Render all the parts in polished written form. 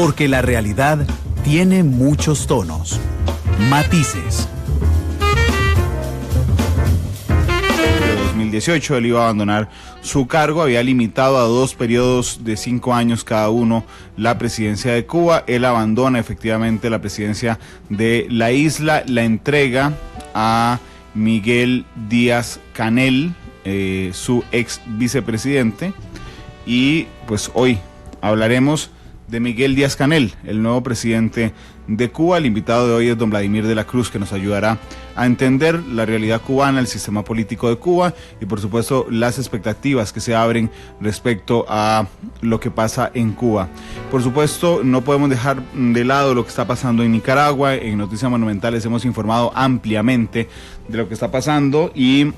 porque la realidad tiene muchos tonos, matices. En 2018 él iba a abandonar su cargo, había limitado a 2 periodos de 5 años cada uno la presidencia de Cuba. Él abandona efectivamente la presidencia de la isla, la entrega a Miguel Díaz-Canel, su ex vicepresidente, y pues hoy hablaremos de Miguel Díaz-Canel, el nuevo presidente de Cuba. El invitado de hoy es don Vladimir de la Cruz, que nos ayudará a entender la realidad cubana, el sistema político de Cuba y por supuesto las expectativas que se abren respecto a lo que pasa en Cuba. Por supuesto, no podemos dejar de lado lo que está pasando en Nicaragua. En Noticias Monumentales hemos informado ampliamente de lo que está pasando y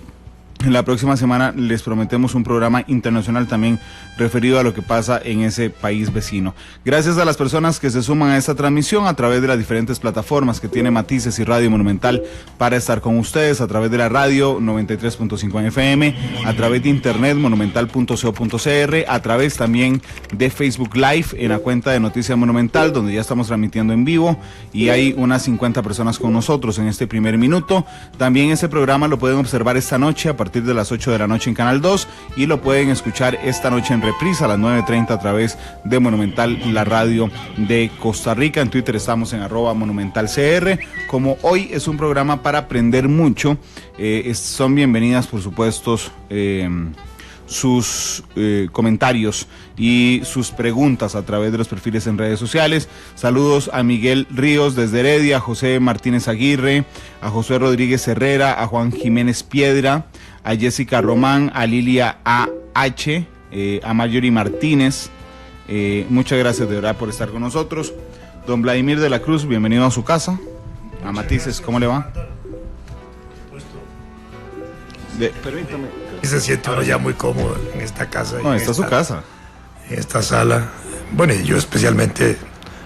en la próxima semana les prometemos un programa internacional también referido a lo que pasa en ese país vecino. Gracias a las personas que se suman a esta transmisión a través de las diferentes plataformas que tiene Matices y Radio Monumental para estar con ustedes, a través de la radio 93.5 FM, a través de internet monumental.co.cr, a través también de Facebook Live en la cuenta de Noticias Monumental, donde ya estamos transmitiendo en vivo y hay unas 50 personas con nosotros en este primer minuto. También ese programa lo pueden observar esta noche a partir de las 8 de la noche en Canal 2 y lo pueden escuchar esta noche en reprisa a las 9:30 a través de Monumental, la radio de Costa Rica. En Twitter estamos en @monumentalcr. Como hoy es un programa para aprender mucho, son bienvenidas por supuesto sus comentarios y sus preguntas a través de los perfiles en redes sociales. Saludos a Miguel Ríos desde Heredia, a José Martínez Aguirre, a José Rodríguez Herrera, a Juan Jiménez Piedra, a Jessica Román, a Lilia A.H., a Marjorie Martínez. Muchas gracias de verdad por estar con nosotros. Don Vladimir de la Cruz, bienvenido a su casa. A Matices, ¿cómo le va? Permítame. Se siente uno ya muy cómodo en esta casa. No, esta es su casa. En esta sala. Bueno, y yo especialmente,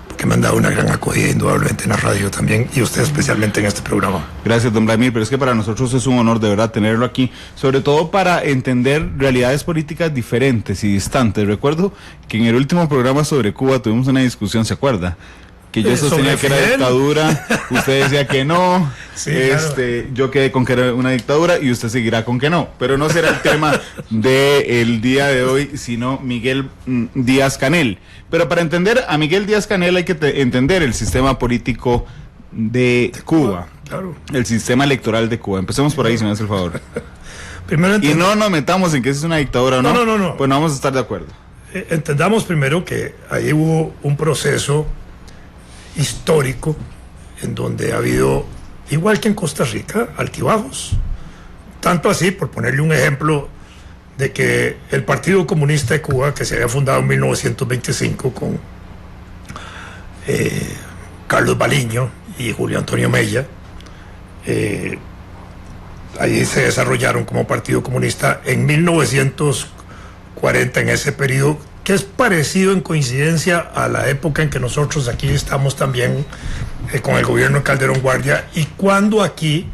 porque me han dado una gran acogida indudablemente en la radio también, y usted especialmente en este programa. Gracias, don Vladimir, pero es que para nosotros es un honor de verdad tenerlo aquí, sobre todo para entender realidades políticas diferentes y distantes. Recuerdo que en el último programa sobre Cuba tuvimos una discusión, ¿se acuerda? Que yo sostenía que era dictadura, usted decía que no, sí, claro. Yo quedé con que era una dictadura y usted seguirá con que no, pero no será el tema del día de hoy, sino Miguel Díaz-Canel. Pero para entender a Miguel Díaz-Canel hay que entender el sistema político de Cuba, claro. El sistema electoral de Cuba. Empecemos por ahí, si me hace el favor. Primero y no nos metamos en que es una dictadura o no. No. Pues no vamos a estar de acuerdo. Entendamos primero que ahí hubo un proceso histórico en donde ha habido, igual que en Costa Rica, altibajos. Tanto así, por ponerle un ejemplo, de que el Partido Comunista de Cuba, que se había fundado en 1925 con Carlos Baliño y Julio Antonio Mella, ahí se desarrollaron como Partido Comunista. En 1940, en ese periodo, que es parecido en coincidencia a la época en que nosotros aquí estamos también con el gobierno de Calderón Guardia, y cuando aquí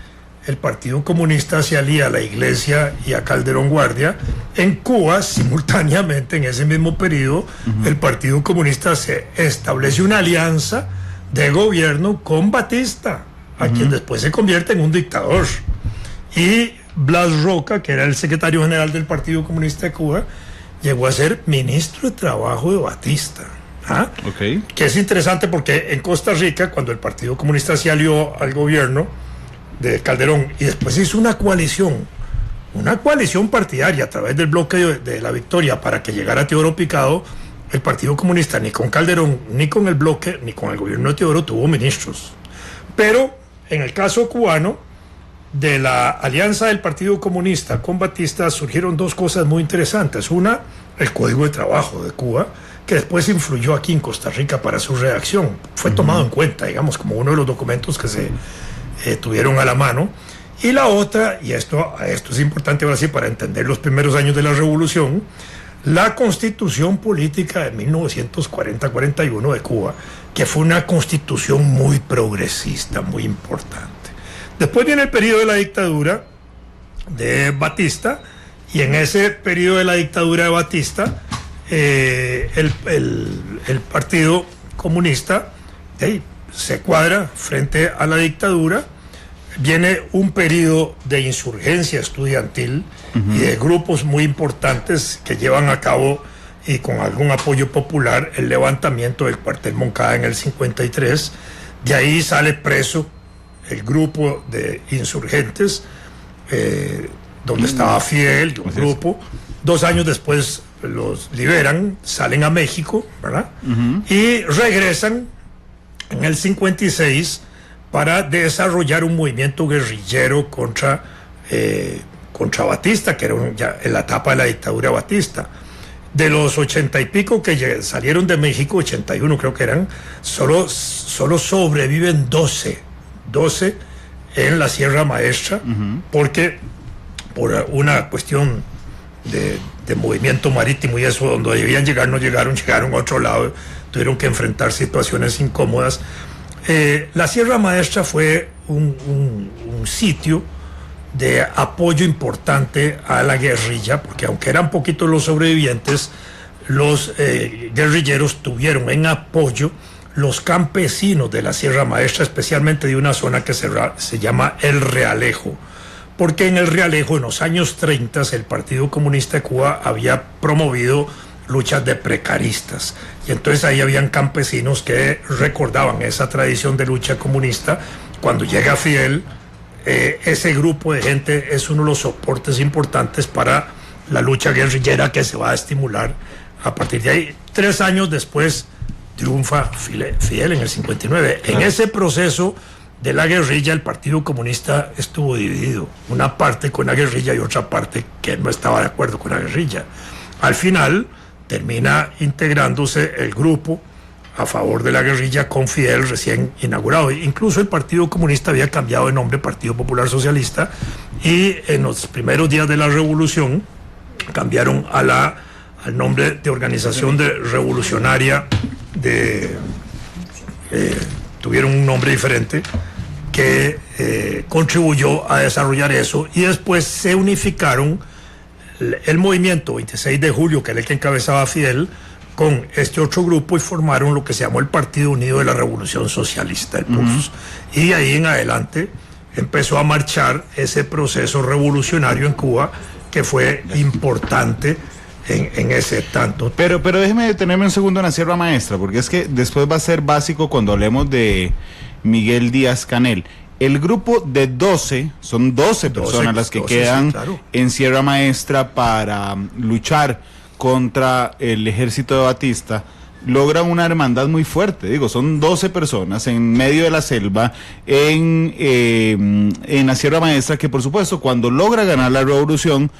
el Partido Comunista se alía a la Iglesia y a Calderón Guardia, en Cuba simultáneamente en ese mismo periodo el Partido Comunista se establece una alianza de gobierno con Batista, a quien después se convierte en un dictador, y Blas Roca, que era el secretario general del Partido Comunista de Cuba, llegó a ser ministro de Trabajo de Batista. Okay. Que es interesante porque en Costa Rica, cuando el Partido Comunista se alió al gobierno de Calderón y después hizo una coalición partidaria a través del bloque de la Victoria para que llegara Teodoro Picado, el Partido Comunista ni con Calderón, ni con el bloque, ni con el gobierno de Teodoro tuvo ministros. Pero en el caso cubano, de la alianza del Partido Comunista con Batista surgieron dos cosas muy interesantes. Una, el Código de Trabajo de Cuba, que después influyó aquí en Costa Rica para su redacción. Fue tomado en cuenta, digamos, como uno de los documentos que se tuvieron a la mano. Y la otra, y esto es importante ahora sí para entender los primeros años de la Revolución, la Constitución Política de 1940-41 de Cuba, que fue una constitución muy progresista, muy importante. Después viene el periodo de la dictadura de Batista, y en ese periodo de la dictadura de Batista, el Partido comunista se cuadra frente a la dictadura. Viene un periodo de insurgencia estudiantil y de grupos muy importantes que llevan a cabo, y con algún apoyo popular, el levantamiento del cuartel Moncada en el 53. De ahí sale preso el grupo de insurgentes, donde estaba Fidel, un grupo. 2 años después los liberan, salen a México, ¿verdad? Y regresan en el 56 para desarrollar un movimiento guerrillero contra Batista, que era ya en la etapa de la dictadura Batista. De los 80 y pico que salieron de México, 81 creo que eran, solo sobreviven 12 en la Sierra Maestra, porque por una cuestión de movimiento marítimo y eso, donde debían llegar no llegaron a otro lado, tuvieron que enfrentar situaciones incómodas. La Sierra Maestra fue un sitio de apoyo importante a la guerrilla, porque aunque eran poquitos los sobrevivientes, los guerrilleros tuvieron en apoyo los campesinos de la Sierra Maestra, especialmente de una zona que se llama El Realejo, porque en El Realejo, en los años 30, el Partido Comunista de Cuba había promovido luchas de precaristas, y entonces ahí habían campesinos que recordaban esa tradición de lucha comunista. Cuando llega Fidel, ese grupo de gente es uno de los soportes importantes para la lucha guerrillera que se va a estimular a partir de ahí. 3 años después triunfa Fidel en el 59. En ese proceso de la guerrilla, el Partido Comunista estuvo dividido, una parte con la guerrilla y otra parte que no estaba de acuerdo con la guerrilla. Al final termina integrándose el grupo a favor de la guerrilla con Fidel recién inaugurado. Incluso el Partido Comunista había cambiado de nombre, Partido Popular Socialista, y en los primeros días de la revolución cambiaron al nombre de Organización Revolucionaria tuvieron un nombre diferente que contribuyó a desarrollar eso, y después se unificaron el movimiento 26 de julio, que era el que encabezaba Fidel, con este otro grupo, y formaron lo que se llamó el Partido Unido de la Revolución Socialista, el PUS. Y de ahí en adelante empezó a marchar ese proceso revolucionario en Cuba, que fue importante en ese tanto. Pero déjeme detenerme un segundo en la Sierra Maestra, porque es que después va a ser básico cuando hablemos de Miguel Díaz Canel. El grupo de 12, son 12 personas las que quedan, sí, claro, en Sierra Maestra para luchar contra el ejército de Batista, logran una hermandad muy fuerte. Digo, son 12 personas en medio de la selva, en la Sierra Maestra, que por supuesto, cuando logra ganar la revolución,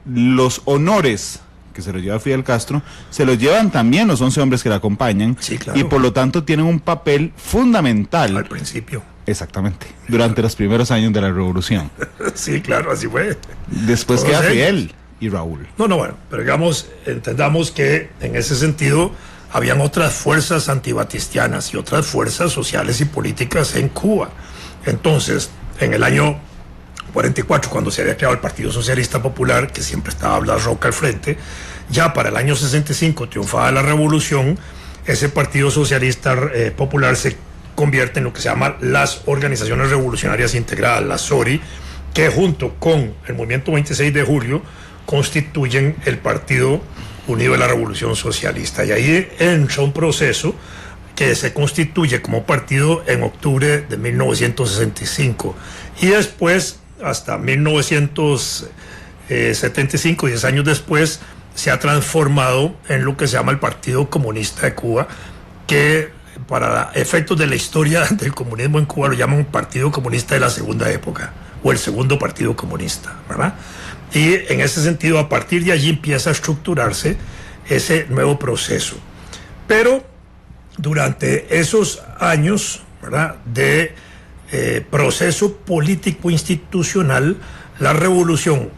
los honores que se los lleva Fidel Castro, se los llevan también los 11 hombres que la acompañan, sí, claro, y por lo tanto tienen un papel fundamental. Al principio. Exactamente, durante los primeros años de la revolución. Sí, claro, así fue. Después queda Fidel y Raúl. Bueno, pero entendamos que en ese sentido habían otras fuerzas antibatistianas y otras fuerzas sociales y políticas en Cuba. Entonces, en el año 44, cuando se había creado el Partido Socialista Popular, que siempre estaba Blas Roca al frente, ya para el año 65 triunfaba la revolución, ese Partido Socialista Popular se convierte en lo que se llama las Organizaciones Revolucionarias Integradas, las SORI, que junto con el Movimiento 26 de Julio constituyen el Partido Unido de la Revolución Socialista. Y ahí entra un proceso que se constituye como partido en octubre de 1965. Y después, hasta 1975, 10 años después, se ha transformado en lo que se llama el Partido Comunista de Cuba, que para efectos de la historia del comunismo en Cuba lo llaman Partido Comunista de la Segunda Época, o el Segundo Partido Comunista, ¿verdad? Y en ese sentido, a partir de allí empieza a estructurarse ese nuevo proceso. Pero durante esos años, ¿verdad?, de proceso político institucional, la revolución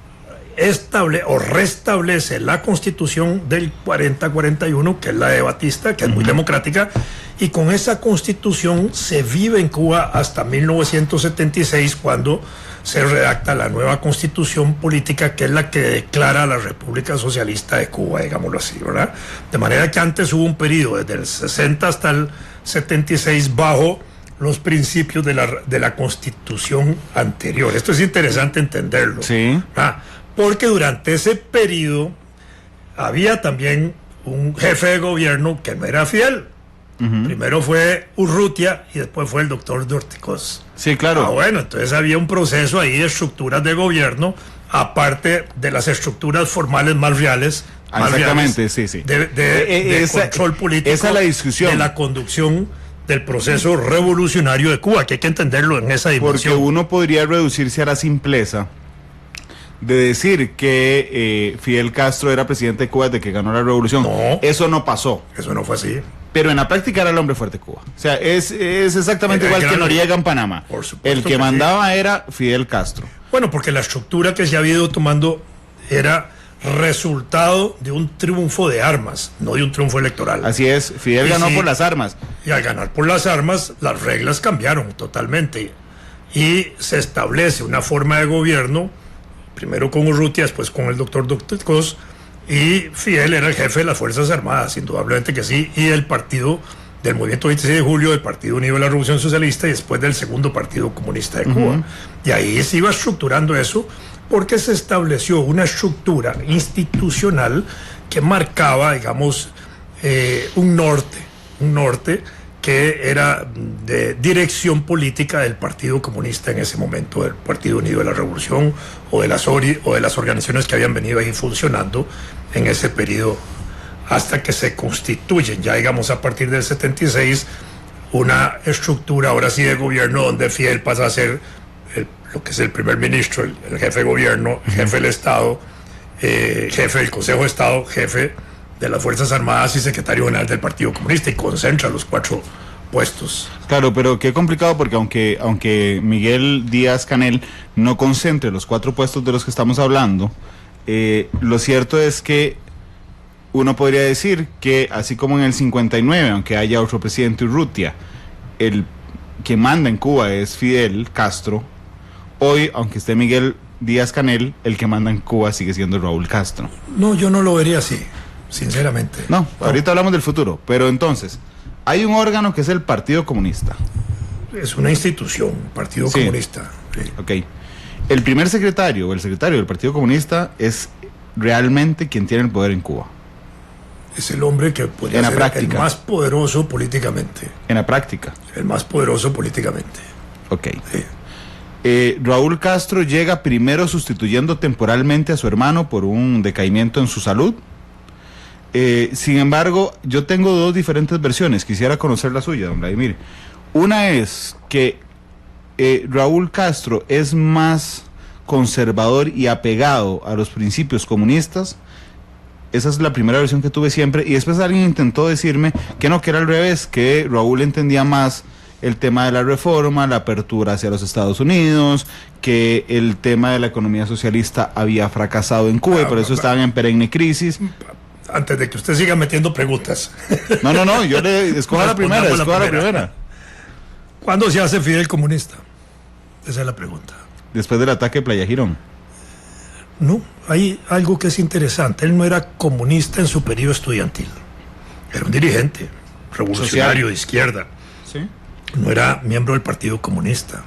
restablece la Constitución del 40-41, que es la de Batista, que es muy democrática, Y con esa constitución se vive en Cuba hasta 1976, cuando se redacta la nueva constitución política, que es la que declara la República Socialista de Cuba, digámoslo así, ¿verdad? De manera que antes hubo un periodo desde el 60 hasta el 76 bajo los principios de la constitución anterior. Esto es interesante entenderlo. Sí. Porque durante ese periodo había también un jefe de gobierno que no era Fidel. Primero fue Urrutia y después fue el doctor Dorticós. Sí, claro. Bueno, entonces había un proceso ahí de estructuras de gobierno, aparte de las estructuras formales más reales. Exactamente, sí. De control político. Esa es la discusión. De la conducción del proceso revolucionario de Cuba, que hay que entenderlo en esa dimensión. Porque uno podría reducirse a la simpleza de decir que Fidel Castro era presidente de Cuba desde que ganó la revolución. No. Eso no pasó. Eso no fue así. Pero en la práctica era el hombre fuerte de Cuba. O sea, es exactamente igual que Noriega en Panamá. Por supuesto el que mandaba era Fidel Castro. Bueno, porque la estructura que se había ido tomando era resultado de un triunfo de armas, no de un triunfo electoral. Así es, Fidel ganó por las armas. Y al ganar por las armas, las reglas cambiaron totalmente. Y se establece una forma de gobierno, primero con Urrutia, después con el doctor Dorticós, y Fidel era el jefe de las Fuerzas Armadas, indudablemente que sí, y el partido del Movimiento 26 de Julio, del Partido Unido de la Revolución Socialista, y después del Segundo Partido Comunista de Cuba. Y ahí se iba estructurando eso, porque se estableció una estructura institucional que marcaba, digamos, un norte que era de dirección política del Partido Comunista en ese momento, del Partido Unido de la Revolución, o de las organizaciones que habían venido ahí funcionando en ese periodo, hasta que se constituyen, ya digamos a partir del 76, una estructura ahora sí de gobierno, donde Fidel pasa a ser lo que es el primer ministro, el jefe de gobierno, jefe del Estado, jefe del Consejo de Estado, jefe de las Fuerzas Armadas y secretario general del Partido Comunista, y concentra los 4 puestos. Claro, pero qué complicado, porque aunque Miguel Díaz-Canel no concentre los 4 puestos de los que estamos hablando, lo cierto es que uno podría decir que, así como en el 59, aunque haya otro presidente, Urrutia, el que manda en Cuba es Fidel Castro. Hoy, aunque esté Miguel Díaz-Canel, el que manda en Cuba sigue siendo Raúl Castro. No, yo no lo vería así, sinceramente. No, ahorita hablamos del futuro, pero entonces, hay un órgano que es el Partido Comunista. Es una institución, Partido Comunista. Sí. Ok. El primer secretario, o el secretario del Partido Comunista, es realmente quien tiene el poder en Cuba. Es el hombre que podría ser el más poderoso políticamente. En la práctica. El más poderoso políticamente. Ok. Sí. Raúl Castro llega primero sustituyendo temporalmente a su hermano por un decaimiento en su salud. Sin embargo, yo tengo 2 diferentes versiones. Quisiera conocer la suya, don Vladimir. Una es que Raúl Castro es más conservador y apegado a los principios comunistas. Esa es la primera versión que tuve siempre. Y después alguien intentó decirme que no, que era al revés, que Raúl entendía más el tema de la reforma, la apertura hacia los Estados Unidos, que el tema de la economía socialista había fracasado en Cuba y por eso estaban en perenne crisis. Antes de que usted siga metiendo preguntas. No, yo le escoja la primera. ¿Cuándo se hace Fidel comunista? Esa es la pregunta. Después del ataque de Playa Girón. No, hay algo que es interesante. Él no era comunista en su periodo estudiantil. Era un dirigente revolucionario de izquierda. ¿Sí? No era miembro del Partido Comunista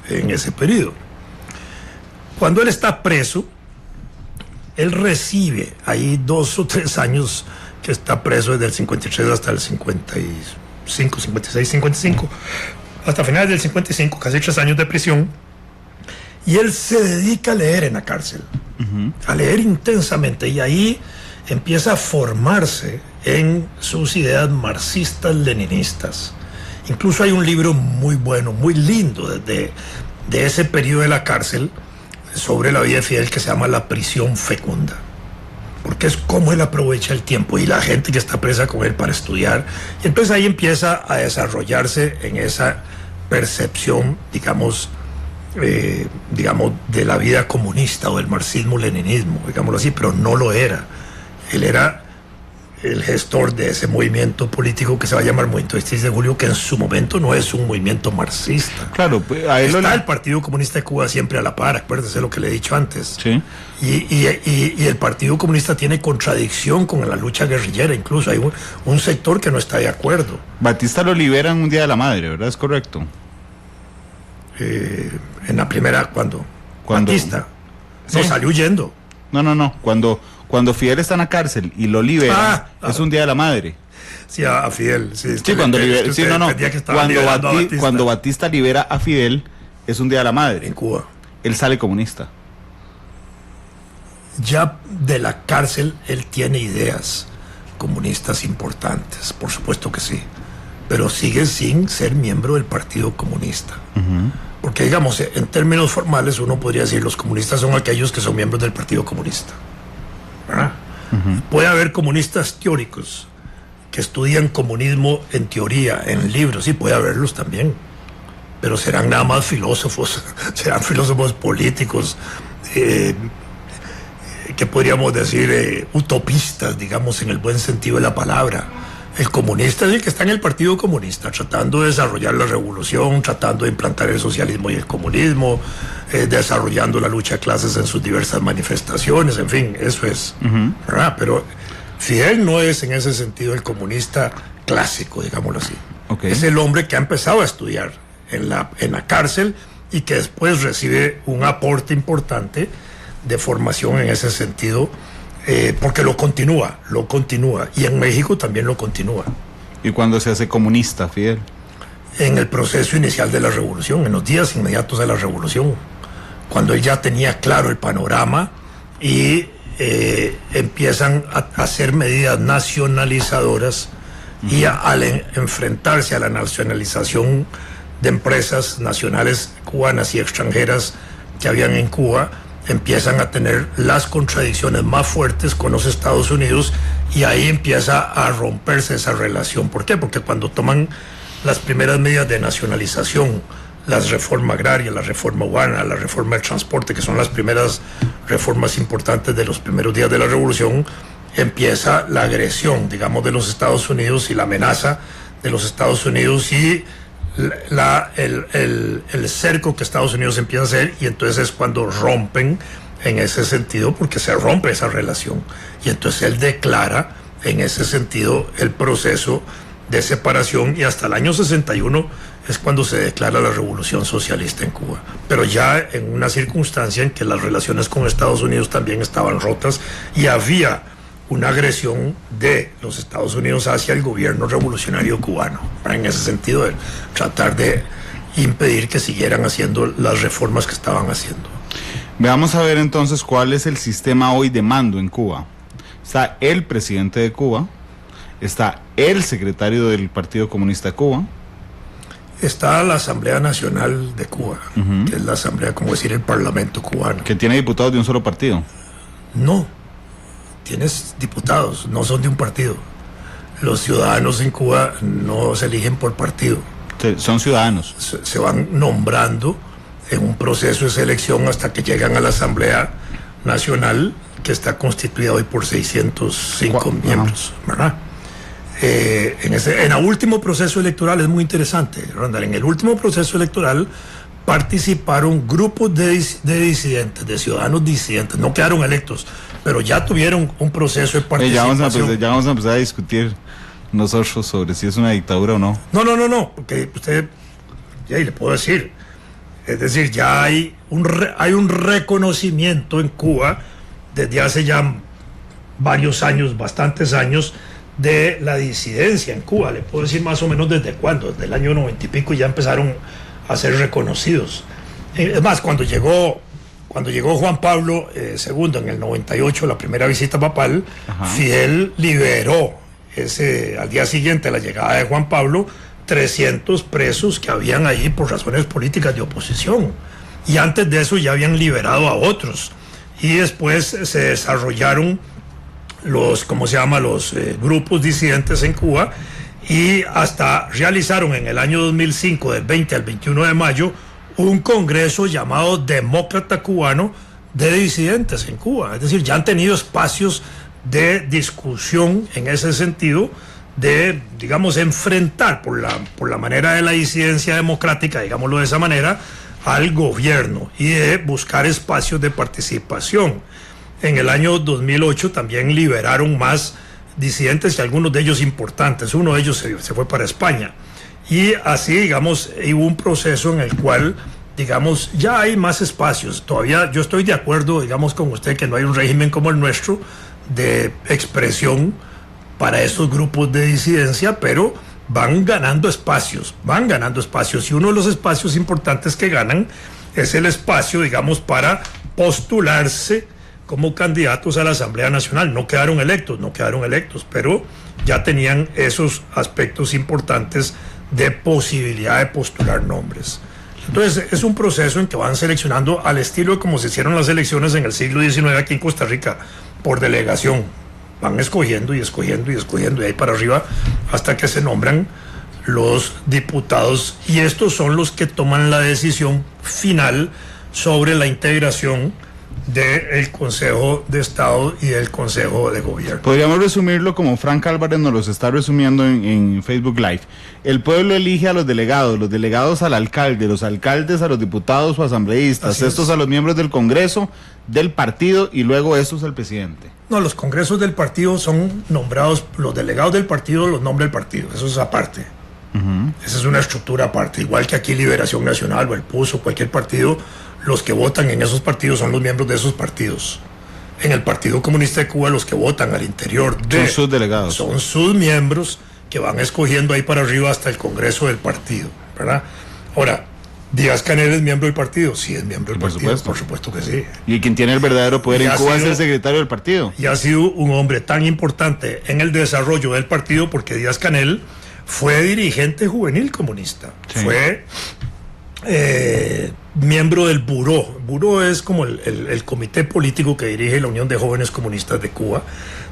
en ese periodo. Cuando él está preso, él recibe ahí 2 o 3 años que está preso, desde el 53 hasta el 55, 56, 55, hasta finales del 55, casi 3 años de prisión. Y él se dedica a leer en la cárcel, a leer intensamente, y ahí empieza a formarse en sus ideas marxistas-leninistas. Incluso hay un libro muy bueno, muy lindo, de ese periodo de la cárcel, sobre la vida de Fidel, que se llama La prisión fecunda, porque es cómo él aprovecha el tiempo y la gente que está presa con él para estudiar. Y entonces ahí empieza a desarrollarse en esa percepción, digamos, de la vida comunista o del marxismo-leninismo, digámoslo así, pero no lo era. Él era el gestor de ese movimiento político que se va a llamar Movimiento 16 de Julio, que en su momento no es un movimiento marxista. Claro, pues, a él está el Partido Comunista de Cuba siempre a la par, acuérdese lo que le he dicho antes. Sí. Y el Partido Comunista tiene contradicción con la lucha guerrillera, incluso hay un sector que no está de acuerdo. Batista lo liberan un Día de la Madre, ¿verdad? ¿Es correcto? En la primera, ¿cuándo? Batista. Sí. No, salió huyendo. No. Cuando Fidel está en la cárcel y lo liberan, es un Día de la Madre. Sí, a Fidel. Sí, Cuando Batista libera a Fidel, es un Día de la Madre. En Cuba. Él sale comunista. Ya de la cárcel él tiene ideas comunistas importantes, por supuesto que sí, pero sigue sin ser miembro del Partido Comunista. Porque, digamos, en términos formales uno podría decir los comunistas son aquellos que son miembros del Partido Comunista, ¿verdad? Puede haber comunistas teóricos que estudian comunismo en teoría, en libros, sí, puede haberlos también, pero serán nada más filósofos, serán filósofos políticos, que podríamos decir utopistas, digamos, en el buen sentido de la palabra. El comunista es el que está en el Partido Comunista, tratando de desarrollar la revolución, tratando de implantar el socialismo y el comunismo, desarrollando la lucha de clases en sus diversas manifestaciones, en fin, eso es. ¿Verdad? Pero Fidel no es en ese sentido el comunista clásico, digámoslo así. Okay. Es el hombre que ha empezado a estudiar en la cárcel y que después recibe un aporte importante de formación en ese sentido, porque lo continúa, y en México también lo continúa. ¿Y cuándo se hace comunista, Fidel? En el proceso inicial de la revolución, en los días inmediatos de la revolución, cuando él ya tenía claro el panorama y empiezan a hacer medidas nacionalizadoras y al enfrentarse a la nacionalización de empresas nacionales cubanas y extranjeras que habían en Cuba, empiezan a tener las contradicciones más fuertes con los Estados Unidos y ahí empieza a romperse esa relación. ¿Por qué? Porque cuando toman las primeras medidas de nacionalización, la reforma agraria, la reforma urbana, la reforma del transporte, que son las primeras reformas importantes de los primeros días de la revolución, empieza la agresión, digamos, de los Estados Unidos y la amenaza de los Estados Unidos y el cerco que Estados Unidos empieza a hacer, y entonces es cuando rompen en ese sentido, porque se rompe esa relación, y entonces él declara en ese sentido el proceso de separación, y hasta el año 61 es cuando se declara la revolución socialista en Cuba, pero ya en una circunstancia en que las relaciones con Estados Unidos también estaban rotas y había una agresión de los Estados Unidos hacia el gobierno revolucionario cubano, en ese sentido de tratar de impedir que siguieran haciendo las reformas que estaban haciendo. Veamos a ver entonces cuál es el sistema hoy de mando en Cuba. Está el presidente de Cuba, está el secretario del Partido Comunista de Cuba, está la Asamblea Nacional de Cuba, que es la asamblea, como decir, el Parlamento cubano. Que tiene diputados de un solo partido. No, tienes diputados, no son de un partido. Los ciudadanos en Cuba no se eligen por partido. Son ciudadanos. Se van nombrando en un proceso de selección hasta que llegan a la Asamblea Nacional, que está constituida hoy por 605 miembros, ¿verdad? En el último proceso electoral es muy interesante, Randall. En el último proceso electoral participaron grupos de disidentes, de ciudadanos disidentes, no quedaron electos, pero ya tuvieron un proceso de participación. Ya vamos a empezar a discutir nosotros sobre si es una dictadura o no. No, porque usted, ya le puedo decir, es decir, ya hay un reconocimiento en Cuba desde hace ya varios años, bastantes años, de la disidencia en Cuba. Le puedo decir más o menos desde cuándo, desde el año 90 y pico ya empezaron a ser reconocidos. Es más, cuando llegó Juan Pablo II en el 98, la primera visita papal, Fidel liberó al día siguiente de la llegada de Juan Pablo 300 presos que habían ahí por razones políticas de oposición, y antes de eso ya habían liberado a otros, y después se desarrollaron los grupos disidentes en Cuba, y hasta realizaron en el año 2005, del 20 al 21 de mayo, un congreso llamado Demócrata Cubano de disidentes en Cuba. Es decir, ya han tenido espacios de discusión en ese sentido, de, digamos, enfrentar por la manera de la disidencia democrática, digámoslo de esa manera, al gobierno y de buscar espacios de participación. En el año 2008 también liberaron más disidentes y algunos de ellos importantes. Uno de ellos se fue para España. Y así, digamos, hubo un proceso en el cual, digamos, ya hay más espacios. Todavía yo estoy de acuerdo, digamos, con usted que no hay un régimen como el nuestro de expresión para esos grupos de disidencia, pero van ganando espacios. Y uno de los espacios importantes que ganan es el espacio, digamos, para postularse como candidatos a la Asamblea Nacional. No quedaron electos, pero ya tenían esos aspectos importantes de posibilidad de postular nombres. Entonces es un proceso en que van seleccionando al estilo de como se hicieron las elecciones en el siglo XIX aquí en Costa Rica, por delegación. Van escogiendo y de ahí para arriba hasta que se nombran los diputados, y estos son los que toman la decisión final sobre la integración del Consejo de Estado y del Consejo de Gobierno. Podríamos resumirlo como Frank Álvarez nos los está resumiendo en Facebook Live. El pueblo elige a los delegados al alcalde, los alcaldes a los diputados o asambleístas, estos a los miembros del Congreso, del partido, y luego estos al presidente. No, los congresos del partido son nombrados, los delegados del partido los nombra el partido, eso es aparte. Esa es una estructura aparte, igual que aquí Liberación Nacional o el PUS o cualquier partido. Los que votan en esos partidos son los miembros de esos partidos. En el Partido Comunista de Cuba, los que votan al interior son sus delegados. Son sus miembros que van escogiendo ahí para arriba hasta el Congreso del partido, ¿verdad? Ahora, ¿Díaz-Canel es miembro del partido? Sí, es miembro del partido, por supuesto que sí. Y quien tiene el verdadero poder en Cuba es el secretario del partido. Y ha sido un hombre tan importante en el desarrollo del partido porque Díaz-Canel fue dirigente juvenil comunista. Sí. Fue miembro del Buró. Buró es como el comité político que dirige la Unión de Jóvenes Comunistas de Cuba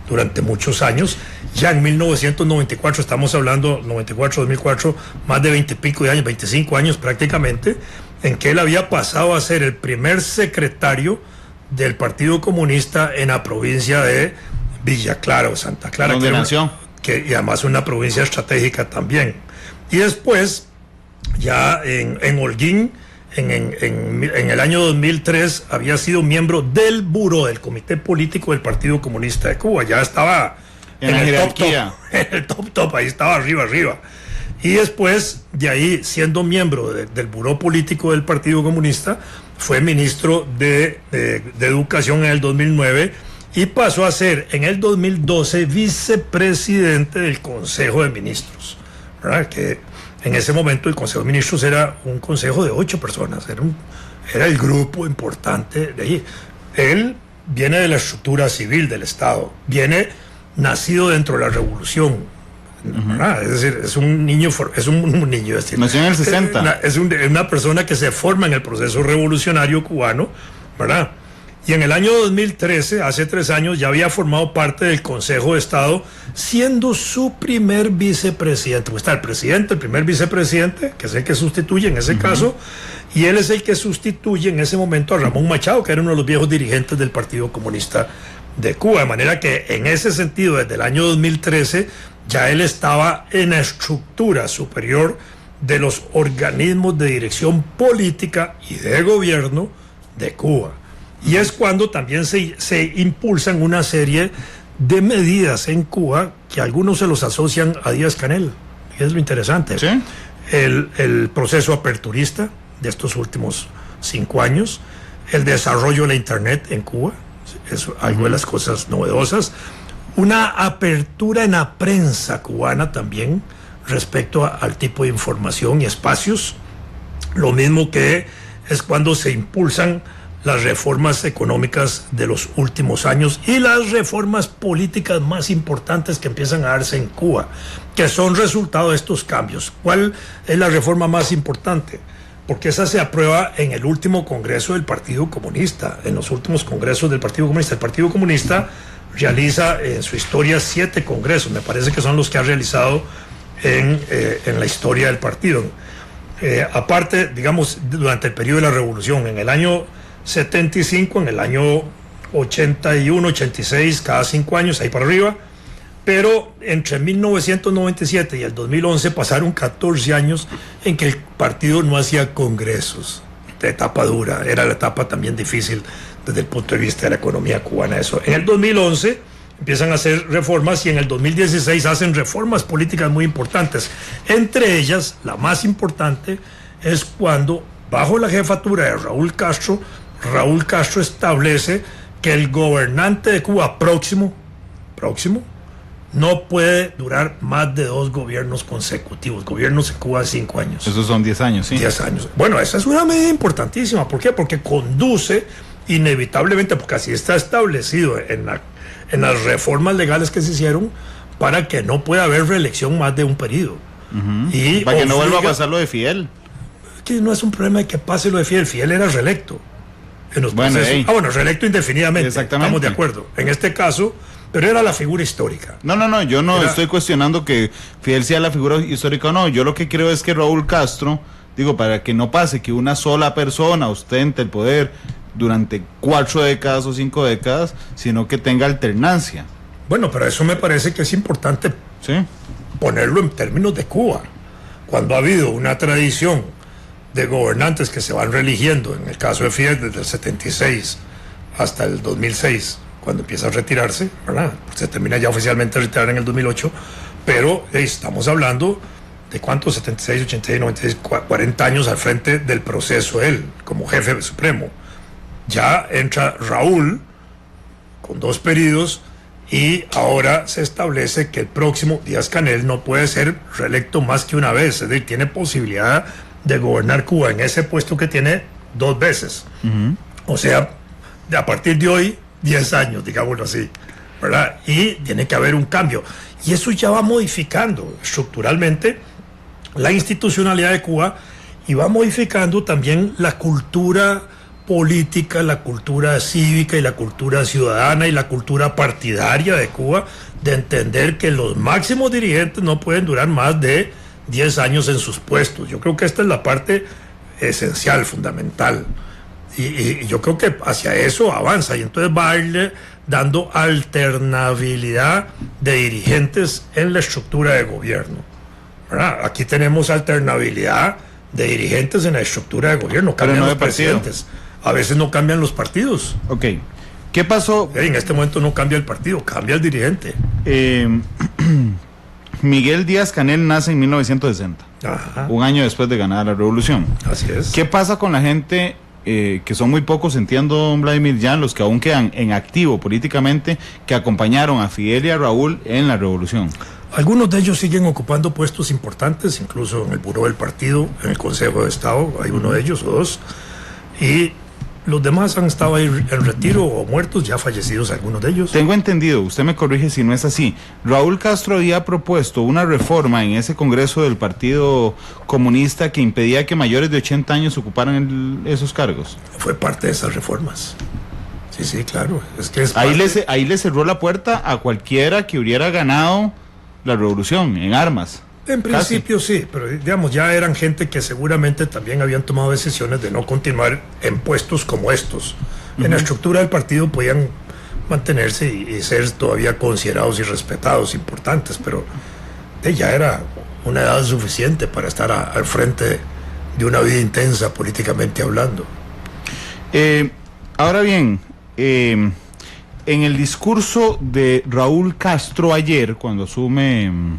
durante muchos años. Ya en 1994, estamos hablando 94-2004, más de 20 y pico de años, 25 años prácticamente, en que él había pasado a ser el primer secretario del Partido Comunista en la provincia de Villa Clara o Santa Clara. ¿Dónde nació? Y además una provincia estratégica también. Y después, ya en Holguín, en el año 2003, había sido miembro del Buró, del Comité Político del Partido Comunista de Cuba. Ya estaba en el top, ahí estaba arriba. Y después, de ahí, siendo miembro del Buró Político del Partido Comunista, fue ministro de Educación en el 2009 y pasó a ser, en el 2012, vicepresidente del Consejo de Ministros, ¿verdad? Que en ese momento el Consejo de Ministros era un consejo de 8 personas, era el grupo importante de allí. Él viene de la estructura civil del Estado, viene nacido dentro de la revolución, ¿verdad? Es decir, es un niño, nació en el 60. Es una persona que se forma en el proceso revolucionario cubano, ¿verdad? Y en el año 2013, hace 3 años, ya había formado parte del Consejo de Estado, siendo su primer vicepresidente. Pues está el presidente, el primer vicepresidente, que es el que sustituye en ese caso, y él es el que sustituye en ese momento a Ramón Machado, que era uno de los viejos dirigentes del Partido Comunista de Cuba. De manera que en ese sentido, desde el año 2013, ya él estaba en la estructura superior de los organismos de dirección política y de gobierno de Cuba. Y es cuando también se impulsan una serie de medidas en Cuba que algunos se los asocian a Díaz-Canel. Y es lo interesante. ¿Sí? El proceso aperturista de estos últimos 5 años, el desarrollo de la Internet en Cuba, es algo de las cosas novedosas, una apertura en la prensa cubana también respecto al tipo de información y espacios, lo mismo que es cuando se impulsan las reformas económicas de los últimos años y las reformas políticas más importantes que empiezan a darse en Cuba, que son resultado de estos cambios. ¿Cuál es la reforma más importante? Porque esa se aprueba en el último congreso del Partido Comunista, en los últimos congresos del Partido Comunista. El Partido Comunista realiza en su historia 7 congresos, me parece que son los que ha realizado en la historia del partido. Aparte, digamos, durante el periodo de la Revolución, en el año 75, en el año 81, 86, cada 5 años, ahí para arriba. Pero entre 1997 y el 2011 pasaron 14 años en que el partido no hacía congresos. De etapa dura, era la etapa también difícil desde el punto de vista de la economía cubana. Eso. En el 2011 empiezan a hacer reformas y en el 2016 hacen reformas políticas muy importantes. Entre ellas, la más importante es cuando, bajo la jefatura de Raúl Castro establece que el gobernante de Cuba próximo, no puede durar más de 2 gobiernos consecutivos. Gobiernos en Cuba de 5 años. Esos son 10 años, sí. 10 años. Bueno, esa es una medida importantísima. ¿Por qué? Porque conduce inevitablemente, porque así está establecido en las reformas legales que se hicieron, para que no pueda haber reelección más de un periodo. Y para que no vuelva a pasar lo de Fidel. Que no es un problema de que pase lo de Fidel. Fidel era reelecto en los procesos. Bueno, reelecto indefinidamente. Exactamente. Estamos de acuerdo. En este caso, pero era la figura histórica. No, yo no estoy cuestionando que Fidel sea la figura histórica o no. Yo lo que creo es que Raúl Castro, para que no pase que una sola persona ostente el poder durante 4 décadas o 5 décadas, sino que tenga alternancia. Bueno, pero eso me parece que es importante, ¿sí?, ponerlo en términos de Cuba. Cuando ha habido una tradición de gobernantes que se van reeligiendo, en el caso de Fidel desde el 76 hasta el 2006, cuando empieza a retirarse, ¿verdad? Se termina ya oficialmente de retirar en el 2008, pero estamos hablando de ¿cuántos? 76, 86, 96, 40 años al frente del proceso él, como jefe supremo. Ya entra Raúl con 2 periodos y ahora se establece que el próximo Díaz-Canel no puede ser reelecto más que una vez, es decir, tiene posibilidad de gobernar Cuba en ese puesto que tiene 2 veces. O sea, a partir de hoy, 10 años, digámoslo así, ¿verdad? Y tiene que haber un cambio. Y eso ya va modificando estructuralmente la institucionalidad de Cuba y va modificando también la cultura política, la cultura cívica y la cultura ciudadana y la cultura partidaria de Cuba, de entender que los máximos dirigentes no pueden durar más de 10 años en sus puestos. Yo creo que esta es la parte esencial, fundamental. Y yo creo que hacia eso avanza y entonces va a irle dando alternabilidad de dirigentes en la estructura de gobierno, ¿verdad? Aquí tenemos alternabilidad de dirigentes en la estructura de gobierno, cambian los presidentes. A veces no cambian los partidos. Ok. ¿Qué pasó? En este momento no cambia el partido, cambia el dirigente. Miguel Díaz-Canel nace en 1960, un año después de ganar la revolución. Así es. ¿Qué pasa con la gente, que son muy pocos, entiendo, don Vladimir Jan, los que aún quedan en activo políticamente, que acompañaron a Fidel y a Raúl en la revolución? Algunos de ellos siguen ocupando puestos importantes, incluso en el buró del partido, en el Consejo de Estado, hay uno de ellos o 2, y los demás han estado ahí en retiro o muertos, ya fallecidos algunos de ellos. Tengo entendido, usted me corrige si no es así, Raúl Castro había propuesto una reforma en ese congreso del Partido Comunista que impedía que mayores de 80 años ocuparan esos cargos. Fue parte de esas reformas. Sí, claro. Es que ahí le cerró la puerta a cualquiera que hubiera ganado la revolución en armas. En principio sí, pero digamos, ya eran gente que seguramente también habían tomado decisiones de no continuar en puestos como estos. En la estructura del partido podían mantenerse y ser todavía considerados y respetados, importantes, pero ya era una edad suficiente para estar al frente de una vida intensa políticamente hablando. Ahora bien, en el discurso de Raúl Castro ayer, cuando asume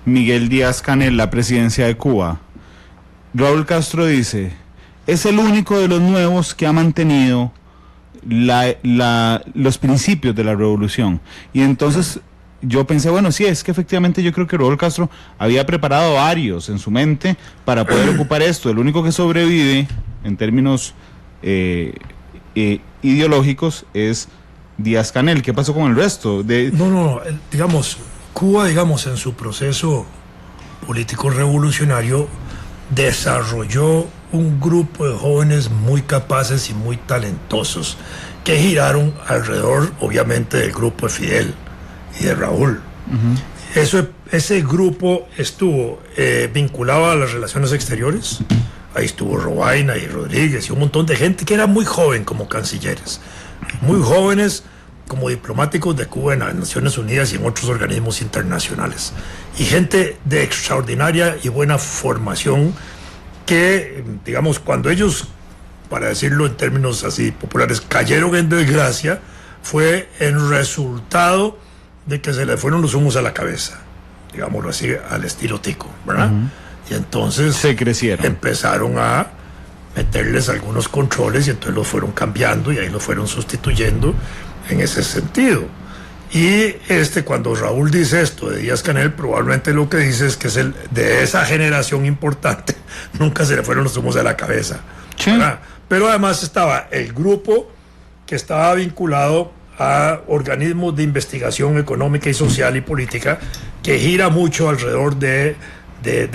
Miguel Díaz-Canel la presidencia de Cuba, Raúl Castro dice: es el único de los nuevos que ha mantenido los principios de la revolución. Y entonces yo pensé, bueno, sí, es que efectivamente yo creo que Raúl Castro había preparado varios en su mente para poder ocupar esto. El único que sobrevive en términos ideológicos es Díaz-Canel. ¿Qué pasó con el resto? Digamos, Cuba, en su proceso político revolucionario, desarrolló un grupo de jóvenes muy capaces y muy talentosos que giraron alrededor, obviamente, del grupo de Fidel y de Raúl. Ese grupo estuvo vinculado a las relaciones exteriores. Ahí estuvo Robaina y Rodríguez y un montón de gente que era muy joven como cancilleres. muy jóvenes como diplomáticos de Cuba en las Naciones Unidas y en otros organismos internacionales. Y gente de extraordinaria y buena formación que, digamos, cuando ellos, para decirlo en términos así populares, cayeron en desgracia, fue el resultado de que se le fueron los humos a la cabeza, digámoslo así, al estilo Tico, ¿verdad? Y entonces se crecieron, empezaron a meterles algunos controles y entonces los fueron cambiando y ahí los fueron sustituyendo en ese sentido. Y cuando Raúl dice esto de Díaz-Canel, probablemente lo que dice es que es el de esa generación importante, nunca se le fueron los humos a la cabeza, sí. ¿verdad? Pero además estaba el grupo que estaba vinculado a organismos de investigación económica y social y política, que gira mucho alrededor de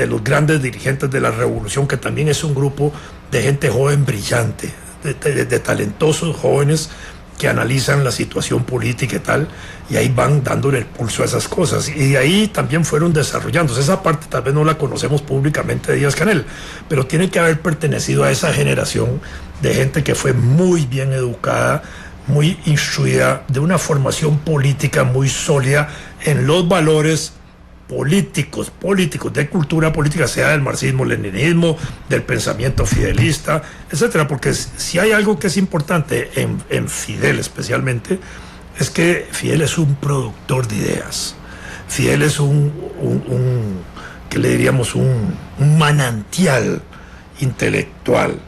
los grandes dirigentes de la revolución, que también es un grupo de gente joven brillante, de talentosos jóvenes que analizan la situación política y tal, y ahí van dándole el pulso a esas cosas, y de ahí también fueron desarrollándose. Esa parte tal vez no la conocemos públicamente de Díaz-Canel, pero tiene que haber pertenecido a esa generación de gente que fue muy bien educada, muy instruida, de una formación política muy sólida en los valores políticos, de cultura política, sea del marxismo-leninismo, del pensamiento fidelista, etcétera. Porque si hay algo que es importante en Fidel especialmente, es que Fidel es un productor de ideas. Fidel es ¿qué le diríamos? Un manantial intelectual.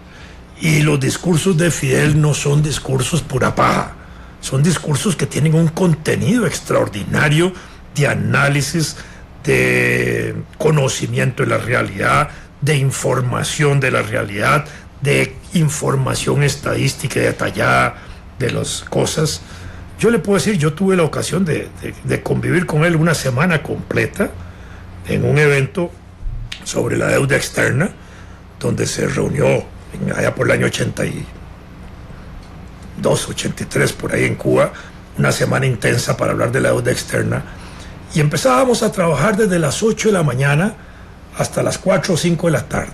Y los discursos de Fidel no son discursos pura paja, son discursos que tienen un contenido extraordinario de análisis, de conocimiento de la realidad, de información de la realidad, de información estadística y detallada de las cosas. Yo le puedo decir, yo tuve la ocasión de convivir con él una semana completa en un evento sobre la deuda externa, donde se reunió allá por el año 82, 83, por ahí en Cuba, una semana intensa para hablar de la deuda externa. Y empezábamos a trabajar desde las 8 de la mañana hasta las 4 o 5 de la tarde.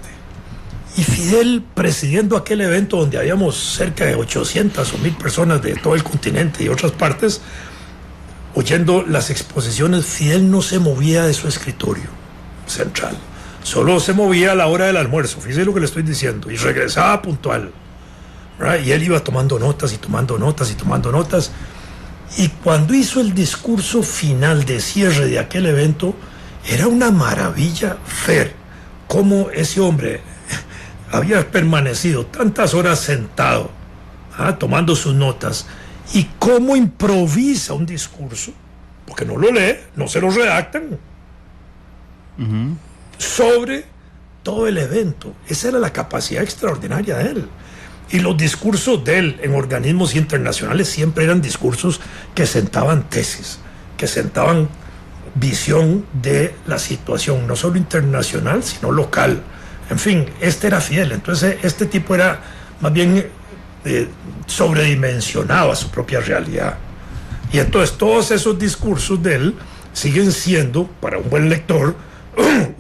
Y Fidel, presidiendo aquel evento donde habíamos cerca de 800 o 1000 personas de todo el continente y otras partes, oyendo las exposiciones, Fidel no se movía de su escritorio central. Solo se movía a la hora del almuerzo, fíjese lo que le estoy diciendo, y regresaba puntual, ¿verdad? Y él iba tomando notas y tomando notas y tomando notas. Y cuando hizo el discurso final de cierre de aquel evento, era una maravilla ver cómo ese hombre había permanecido tantas horas sentado, tomando sus notas, y cómo improvisa un discurso, porque no lo lee, no se lo redactan, sobre todo el evento. Esa era la capacidad extraordinaria de él. Y los discursos de él en organismos internacionales siempre eran discursos que sentaban tesis, que sentaban visión de la situación, no solo internacional, sino local. En fin, era Fidel. Entonces, este tipo era más bien sobredimensionado a su propia realidad. Y entonces, todos esos discursos de él siguen siendo, para un buen lector,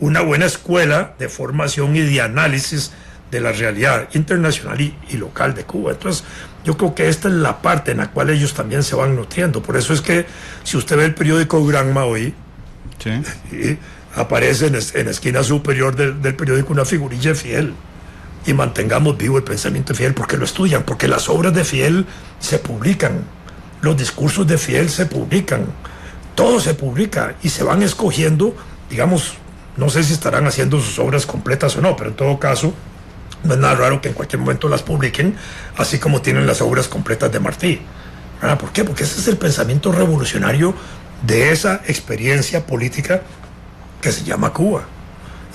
una buena escuela de formación y de análisis de la realidad internacional y local de Cuba. Entonces, yo creo que esta es la parte en la cual ellos también se van nutriendo. Por eso es que, si usted ve el periódico Granma hoy, sí, aparece en la esquina superior del periódico una figurilla de Fidel. Y mantengamos vivo el pensamiento de Fidel, porque lo estudian, porque las obras de Fidel se publican, los discursos de Fidel se publican, todo se publica y se van escogiendo, digamos, no sé si estarán haciendo sus obras completas o no, pero en todo caso, no es nada raro que en cualquier momento las publiquen, así como tienen las obras completas de Martí. ¿Verdad? ¿Por qué? Porque ese es el pensamiento revolucionario de esa experiencia política que se llama Cuba.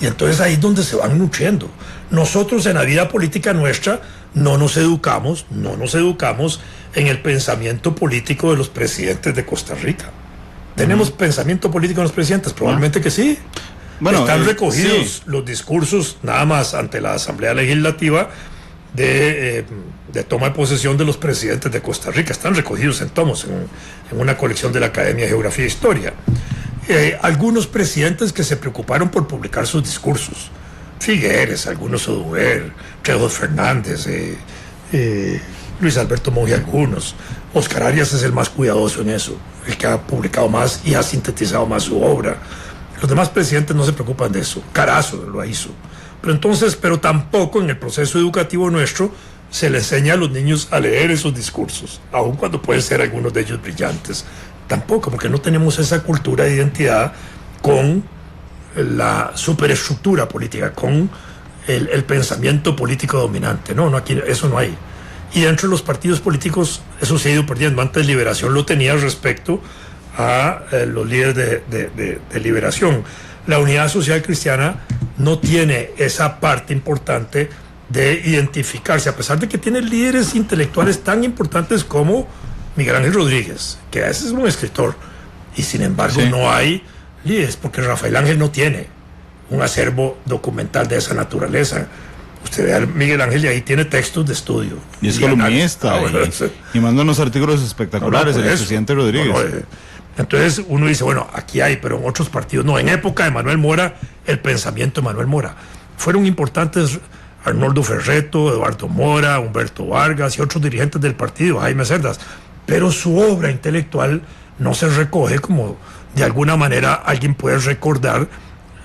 Y entonces ahí es donde se van nutriendo. Nosotros en la vida política nuestra no nos educamos en el pensamiento político de los presidentes de Costa Rica. ¿Tenemos pensamiento político en los presidentes? Probablemente que sí. Bueno, están recogidos los discursos nada más ante la Asamblea Legislativa de toma de posesión de los presidentes de Costa Rica. Están recogidos en tomos, en una colección de la Academia de Geografía e Historia. Algunos presidentes que se preocuparon por publicar sus discursos. Figueres, algunos Oduber, Trejo Fernández, Luis Alberto Monge algunos. Oscar Arias es el más cuidadoso en eso, el que ha publicado más y ha sintetizado más su obra. Los demás presidentes no se preocupan de eso. Carazo lo hizo. Pero tampoco en el proceso educativo nuestro se le enseña a los niños a leer esos discursos, aun cuando pueden ser algunos de ellos brillantes. Tampoco, porque no tenemos esa cultura de identidad con la superestructura política, con el pensamiento político dominante. No, aquí eso no hay. Y dentro de los partidos políticos eso se ha ido perdiendo. Antes Liberación lo tenía respecto a los líderes de Liberación. La Unidad Social Cristiana no tiene esa parte importante de identificarse, a pesar de que tiene líderes intelectuales tan importantes como Miguel Ángel Rodríguez, que a veces es un escritor, y sin embargo sí, no hay líderes, porque Rafael Ángel no tiene un acervo documental de esa naturaleza. Usted ve a Miguel Ángel y ahí tiene textos de estudio. Y es columnista, y manda unos artículos espectaculares, el presidente Rodríguez. Entonces uno dice, bueno, aquí hay, pero en otros partidos no. En época de Manuel Mora, el pensamiento de Manuel Mora. Fueron importantes Arnoldo Ferretto, Eduardo Mora, Humberto Vargas y otros dirigentes del partido, Jaime Cerdas. Pero su obra intelectual no se recoge como de alguna manera alguien puede recordar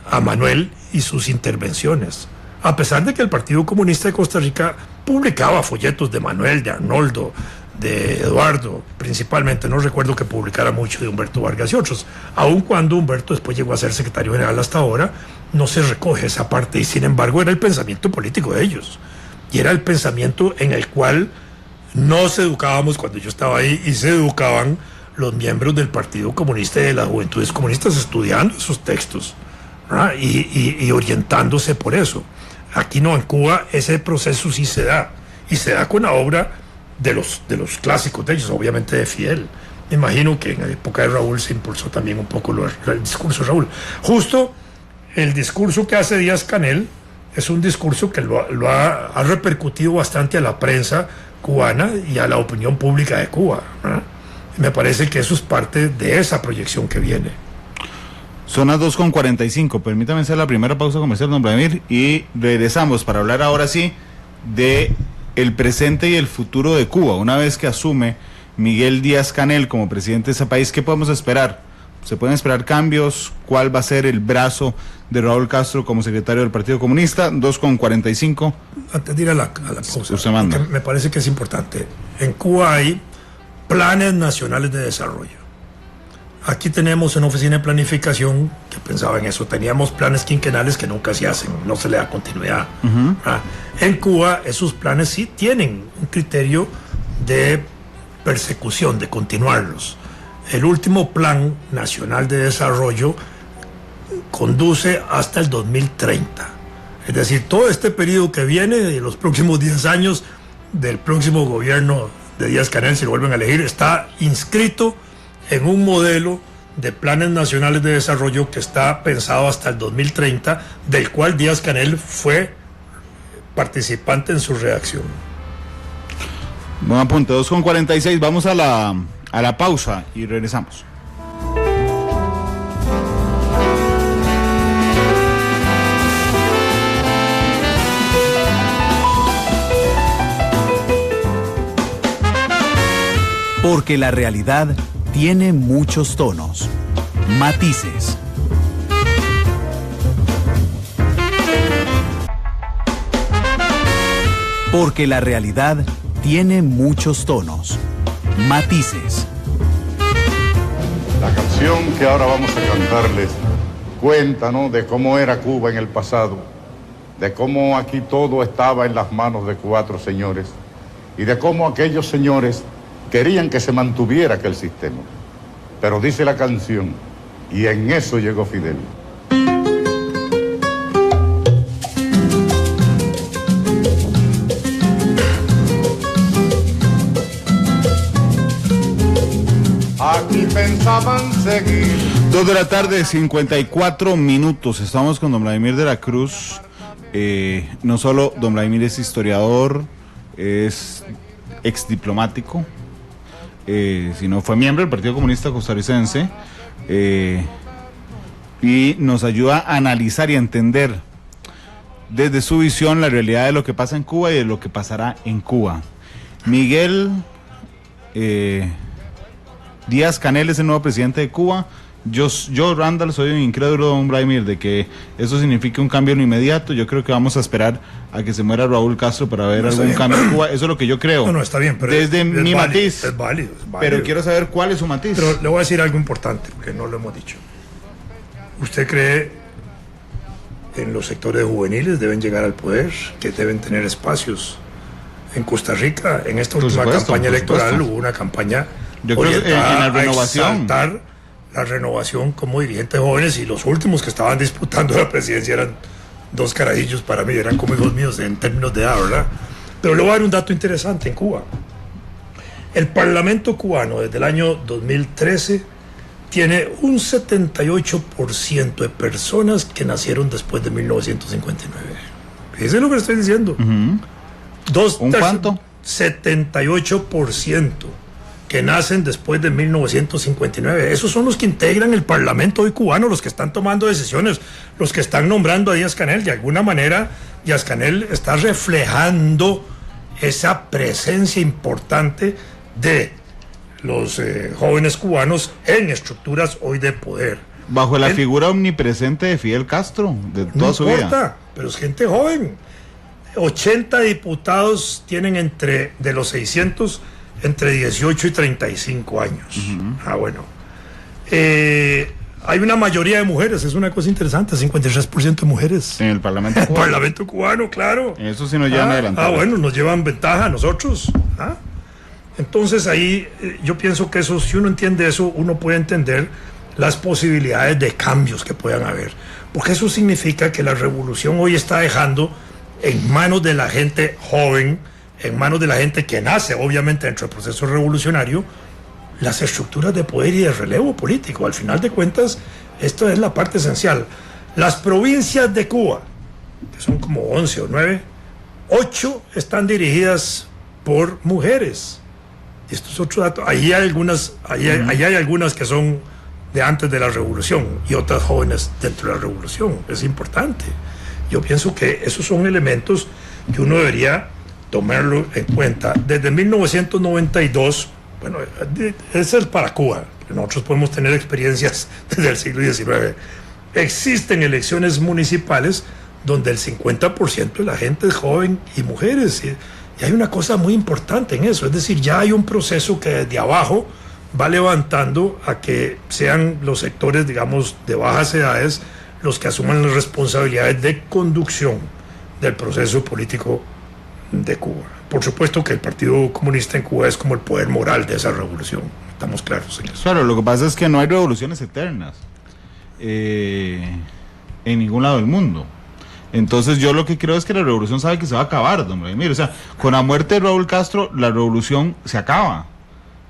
a Manuel y sus intervenciones. A pesar de que el Partido Comunista de Costa Rica publicaba folletos de Manuel, de Arnoldo, de Eduardo, principalmente, no recuerdo que publicara mucho de Humberto Vargas y otros, aun cuando Humberto después llegó a ser secretario general hasta ahora, no se recoge esa parte, y sin embargo era el pensamiento político de ellos, y era el pensamiento en el cual nos educábamos cuando yo estaba ahí, y se educaban los miembros del Partido Comunista y de las Juventudes Comunistas estudiando esos textos, ¿verdad? Y orientándose por eso. Aquí no, en Cuba ese proceso sí se da, y se da con la obra de los clásicos de ellos, obviamente de Fidel. Me imagino que en la época de Raúl se impulsó también un poco el discurso de Raúl. Justo el discurso que hace Díaz-Canel es un discurso que ha repercutido bastante a la prensa cubana y a la opinión pública de Cuba, ¿verdad? Y me parece que eso es parte de esa proyección que viene. Son las 2:45, permítame hacer la primera pausa comercial, don Vladimir, y regresamos para hablar ahora sí de el presente y el futuro de Cuba. Una vez que asume Miguel Díaz-Canel como presidente de ese país, ¿qué podemos esperar? ¿Se pueden esperar cambios? ¿Cuál va a ser el brazo de Raúl Castro como secretario del Partido Comunista? 2:45. Antes de ir a la pausa, usted manda. Me parece que es importante. En Cuba hay planes nacionales de desarrollo. Aquí tenemos una oficina de planificación que pensaba en eso. Teníamos planes quinquenales que nunca se hacen, no se le da continuidad. En Cuba esos planes sí tienen un criterio de persecución, de continuarlos. El último Plan Nacional de Desarrollo conduce hasta el 2030. Es decir, todo este periodo que viene, de los próximos 10 años del próximo gobierno de Díaz-Canel, si lo vuelven a elegir, está inscrito en un modelo de planes nacionales de desarrollo que está pensado hasta el 2030, del cual Díaz-Canel fue participante en su redacción. Buen apunte, 2:46, vamos a la pausa y regresamos. Porque la realidad tiene muchos tonos, matices. Porque la realidad tiene muchos tonos, matices. La canción que ahora vamos a cantarles cuenta, ¿no?, de cómo era Cuba en el pasado, de cómo aquí todo estaba en las manos de 4 señores y de cómo aquellos señores querían que se mantuviera aquel sistema. Pero dice la canción, y en eso llegó Fidel. Aquí pensaban seguir. 2 de la tarde, 54 minutos. Estamos con don Vladimir de la Cruz. No solo don Vladimir es historiador, es exdiplomático, sino fue miembro del Partido Comunista Costarricense, y nos ayuda a analizar y a entender desde su visión la realidad de lo que pasa en Cuba y de lo que pasará en Cuba. Miguel Díaz-Canel es el nuevo presidente de Cuba. Yo, Randall, soy un incrédulo, don Vladimir, de que eso signifique un cambio en lo inmediato. Yo creo que vamos a esperar a que se muera Raúl Castro para ver algún cambio en Cuba. Eso es lo que yo creo. No, está bien, pero desde mi matiz. Es válido. Pero quiero saber cuál es su matiz. Pero le voy a decir algo importante, porque no lo hemos dicho. ¿Usted cree en los sectores juveniles deben llegar al poder, que deben tener espacios? En Costa Rica, en esta última campaña electoral, hubo una campaña yo creo que en la renovación. A exaltar la renovación como dirigentes jóvenes, y los últimos que estaban disputando la presidencia eran dos carajillos para mí, eran como hijos míos en términos de edad, ¿verdad? Pero le voy a dar un dato interesante en Cuba. El Parlamento cubano desde el año 2013 tiene un 78% de personas que nacieron después de 1959. Fíjense lo que le estoy diciendo. ¿Un cuánto? 78% que nacen después de 1959. Esos son los que integran el Parlamento hoy cubano, los que están tomando decisiones, los que están nombrando a Díaz-Canel. De alguna manera, Díaz-Canel está reflejando esa presencia importante de los jóvenes cubanos en estructuras hoy de poder. Bajo la figura omnipresente de Fidel Castro, de toda su vida. No importa, pero es gente joven. 80 diputados tienen de los 600, entre 18 y 35 años. Bueno. Hay una mayoría de mujeres, es una cosa interesante, 53% de mujeres. En el Parlamento cubano. El Parlamento cubano, claro. Eso sí nos llevan adelante. Bueno, nos llevan ventaja a nosotros. Entonces ahí yo pienso que eso, si uno entiende eso, uno puede entender las posibilidades de cambios que puedan haber. Porque eso significa que la revolución hoy está dejando en manos de la gente joven, en manos de la gente que nace, obviamente, dentro del proceso revolucionario, las estructuras de poder y de relevo político. Al final de cuentas, esto es la parte esencial. Las provincias de Cuba, que son como 11 o 9, 8 están dirigidas por mujeres. Y esto es otro dato. Ahí hay algunas que son de antes de la revolución y otras jóvenes dentro de la revolución. Es importante. Yo pienso que esos son elementos que uno debería tomarlo en cuenta. Desde 1992, bueno, ese es para Cuba, nosotros podemos tener experiencias desde el siglo XIX. Existen elecciones municipales donde el 50% de la gente es joven y mujeres, y hay una cosa muy importante en eso, es decir, ya hay un proceso que desde abajo va levantando a que sean los sectores, digamos, de bajas edades los que asuman las responsabilidades de conducción del proceso político de Cuba. Por supuesto que el Partido Comunista en Cuba es como el poder moral de esa revolución. Estamos claros en eso. Claro, lo que pasa es que no hay revoluciones eternas en ningún lado del mundo. Entonces yo lo que creo es que la revolución sabe que se va a acabar, don Vladimir. O sea, con la muerte de Raúl Castro, la revolución se acaba.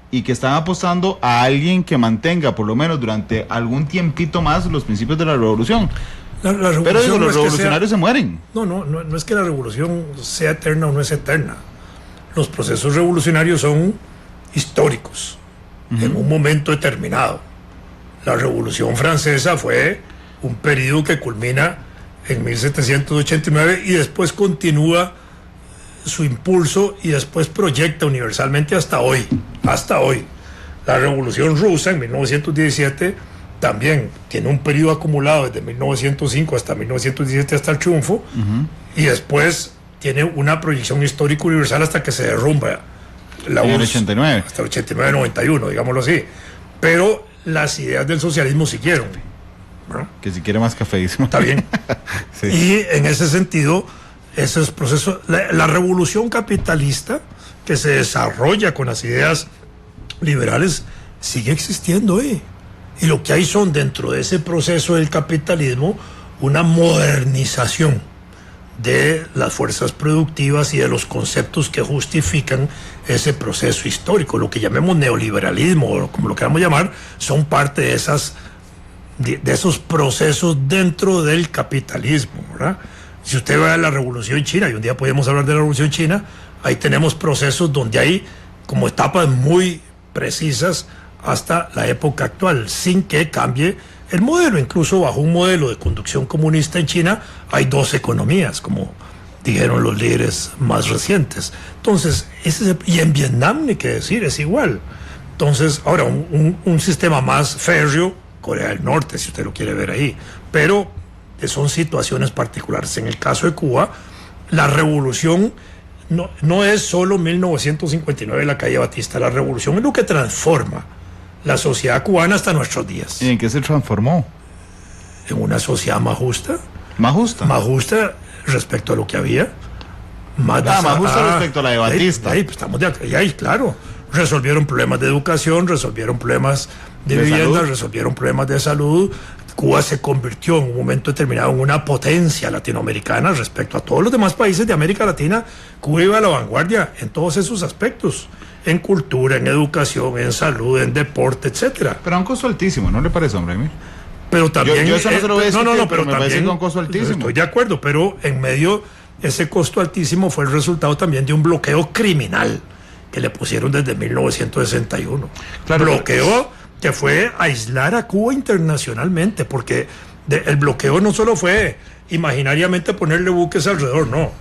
Y que están apostando a alguien que mantenga, por lo menos durante algún tiempito más, los principios de la revolución. Pero digo, los revolucionarios se mueren. No es que la revolución sea eterna o no es eterna. Los procesos revolucionarios son históricos, en un momento determinado. La Revolución Francesa fue un periodo que culmina en 1789 y después continúa su impulso y después proyecta universalmente hasta hoy. La Revolución Rusa en 1917 también tiene un periodo acumulado desde 1905 hasta 1917 hasta el triunfo, y después tiene una proyección histórica universal hasta que se derrumba la URSS, 89. hasta el 89-91, digámoslo así. Pero las ideas del socialismo siguieron, ¿no? Que si quiere más cafeísmo. Está bien. Sí. Y en ese sentido, esos procesos, la revolución capitalista que se desarrolla con las ideas liberales sigue existiendo hoy. Y lo que hay son, dentro de ese proceso del capitalismo, una modernización de las fuerzas productivas y de los conceptos que justifican ese proceso histórico. Lo que llamemos neoliberalismo, o como lo queramos llamar, son parte de esos procesos dentro del capitalismo, ¿verdad? Si usted ve la Revolución China, y un día podemos hablar de la Revolución China, ahí tenemos procesos donde hay como etapas muy precisas hasta la época actual, sin que cambie el modelo. Incluso bajo un modelo de conducción comunista en China hay dos economías, como dijeron los líderes más recientes. Entonces, y en Vietnam, ni qué decir, es igual. Entonces, ahora, un sistema más férreo, Corea del Norte, si usted lo quiere ver ahí, pero son situaciones particulares. En el caso de Cuba, la revolución no es solo 1959 la calle Batista, la revolución es lo que transforma la sociedad cubana hasta nuestros días. ¿Y en qué se transformó? En una sociedad más justa. ¿Más justa? Más justa respecto a lo que había. Más justa respecto a la de Batista. Pues estamos de acuerdo. Ahí, claro. Resolvieron problemas de educación, resolvieron problemas de vivienda, salud. Resolvieron problemas de salud. Cuba se convirtió en un momento determinado en una potencia latinoamericana respecto a todos los demás países de América Latina. Cuba iba a la vanguardia en todos esos aspectos, en cultura, en educación, en salud, en deporte, etcétera. Pero a un costo altísimo, ¿no le parece, hombre? Pero también yo eso no se lo voy a decir, pero me también parece que un costo altísimo. Estoy de acuerdo, pero en medio ese costo altísimo fue el resultado también de un bloqueo criminal que le pusieron desde 1961. Claro, bloqueo que fue aislar a Cuba internacionalmente, porque el bloqueo no solo fue imaginariamente ponerle buques alrededor, no.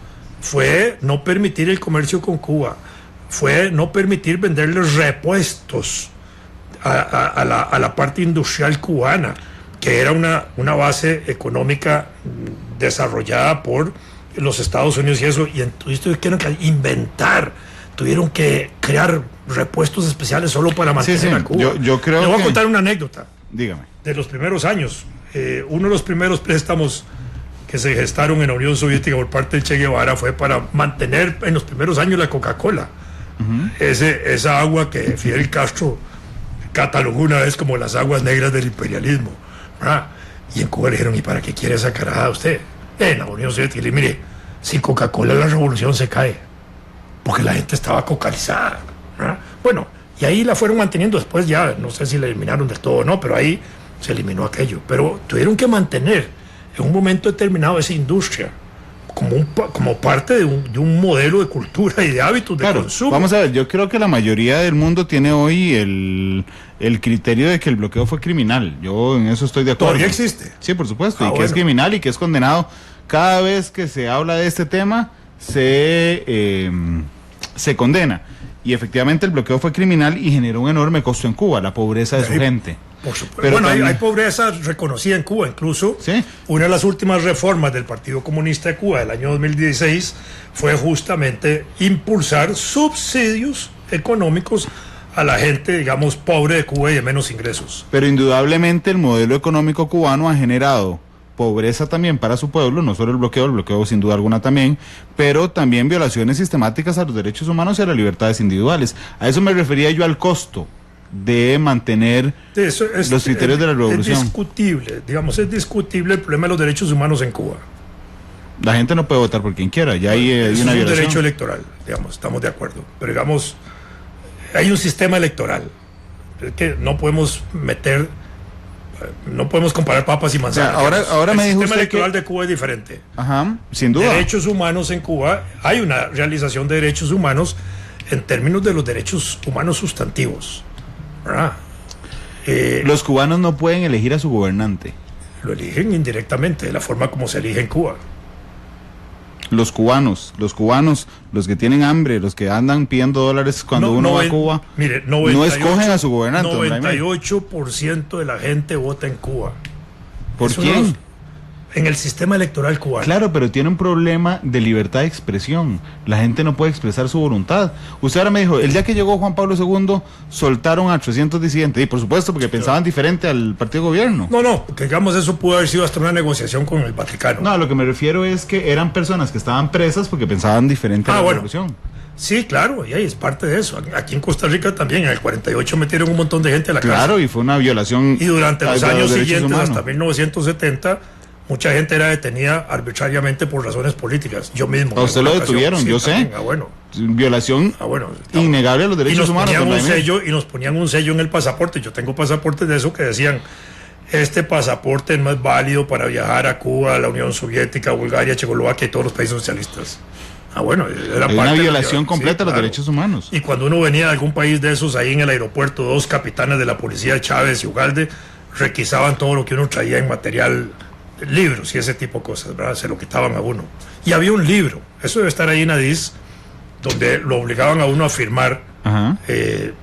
Fue no permitir el comercio con Cuba, fue no permitir venderles repuestos a la parte industrial cubana, que era una base económica desarrollada por los Estados Unidos y eso, y entonces tuvieron que inventar, tuvieron que crear repuestos especiales solo para mantener a Cuba. Yo creo Le voy a contar una anécdota. Dígame. De los primeros años. Uno de los primeros préstamos que se gestaron en la Unión Soviética por parte de Che Guevara fue para mantener en los primeros años la Coca-Cola. Esa agua que Fidel Castro catalogó una vez como las aguas negras del imperialismo, ¿verdad? Y en Cuba le dijeron, ¿y para qué quiere esa carajada usted? En la Unión Soviética, mire, sin Coca-Cola la revolución se cae, porque la gente estaba cocalizada, ¿verdad? Bueno, y ahí la fueron manteniendo. Después ya, no sé si la eliminaron del todo o no, pero ahí se eliminó aquello. Pero tuvieron que mantener en un momento determinado esa industria como parte de un modelo de cultura y de hábitos de consumo. Vamos a ver, yo creo que la mayoría del mundo tiene hoy el criterio de que el bloqueo fue criminal. Yo en eso estoy de acuerdo. ¿Todavía existe? Sí, por supuesto, y que es criminal y que es condenado. Cada vez que se habla de este tema, se condena. Y efectivamente el bloqueo fue criminal y generó un enorme costo en Cuba, la pobreza de su gente. Por supuesto. Pero bueno, también hay pobreza reconocida en Cuba. Incluso ¿sí? Una de las últimas reformas del Partido Comunista de Cuba del año 2016 fue justamente impulsar subsidios económicos a la gente, digamos, pobre de Cuba y de menos ingresos. Pero indudablemente el modelo económico cubano ha generado pobreza también para su pueblo, no solo el bloqueo sin duda alguna también, pero también violaciones sistemáticas a los derechos humanos y a las libertades individuales. A eso me refería yo, al costo de mantener los criterios de la revolución. Es discutible, digamos, es discutible el problema de los derechos humanos en Cuba. La gente no puede votar por quien quiera, ya hay una violación. Es un derecho electoral, digamos, estamos de acuerdo, pero digamos, hay un sistema electoral, es que no podemos comparar papas y manzanas. Ahora me dijo el sistema electoral de Cuba es diferente. Ajá, sin duda. Derechos humanos en Cuba, hay una realización de derechos humanos en términos de los derechos humanos sustantivos, ¿verdad? Los cubanos no pueden elegir a su gobernante. Lo eligen indirectamente, de la forma como se elige en Cuba. Los cubanos, los que tienen hambre, los que andan pidiendo dólares cuando uno va a Cuba, mire, no escogen a su gobernante. 98% de la gente vota en Cuba. ¿Por quién? En el sistema electoral cubano. Claro, pero tiene un problema de libertad de expresión. La gente no puede expresar su voluntad. Usted ahora me dijo, el día que llegó Juan Pablo II, soltaron a 300 disidentes. Y por supuesto, porque pensaban diferente al partido de gobierno. No, porque digamos, eso pudo haber sido hasta una negociación con el Vaticano. No, a lo que me refiero es que eran personas que estaban presas porque pensaban diferente a la revolución. Sí, claro, y ahí es parte de eso. Aquí en Costa Rica también, en el 48 metieron un montón de gente a la cárcel. Claro, y fue una violación. Y durante los años siguientes, hasta 1970... mucha gente era detenida arbitrariamente por razones políticas. Yo mismo. A usted lo detuvieron, sí, yo sé. Violación innegable a los derechos humanos. Y nos ponían un sello en el pasaporte. Yo tengo pasaportes de eso que decían: este pasaporte no es válido para viajar a Cuba, a la Unión Soviética, Bulgaria, Checoslovaquia y todos los países socialistas. Era una violación completa de los derechos humanos. Y cuando uno venía de algún país de esos, ahí en el aeropuerto, 2 capitanes de la policía, Chávez y Ugalde, requisaban todo lo que uno traía en material libros y ese tipo de cosas, ¿verdad? Se lo quitaban a uno. Y había un libro, eso debe estar ahí en Adís, donde lo obligaban a uno a firmar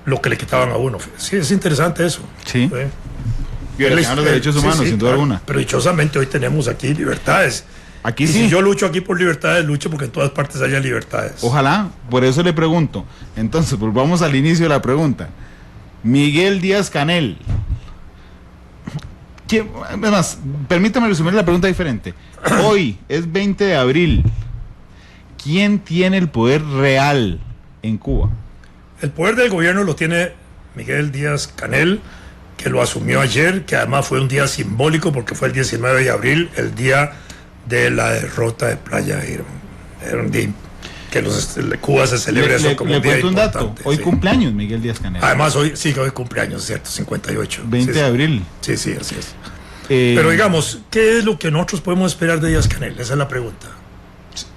lo que le quitaban a uno. Sí, es interesante eso. Sí. Violación a los derechos humanos, sin duda alguna. Pero dichosamente hoy tenemos aquí libertades. Aquí y sí. si yo lucho aquí por libertades, lucho porque en todas partes haya libertades. Ojalá, por eso le pregunto. Entonces, volvamos al inicio de la pregunta. Miguel Díaz-Canel. Además, permítame resumir la pregunta diferente. Hoy es 20 de abril. ¿Quién tiene el poder real en Cuba? El poder del gobierno lo tiene Miguel Díaz-Canel, que lo asumió ayer, que además fue un día simbólico porque fue el 19 de abril, el día de la derrota de Playa Girón. Era un día que Cuba se celebra eso como un día cuento un dato. importante. Hoy sí. Cumpleaños Miguel Díaz-Canel. Además hoy cumpleaños, ¿cierto? 58. 20 de abril. Sí, así es. Pero digamos, ¿qué es lo que nosotros podemos esperar de Díaz-Canel? Esa es la pregunta.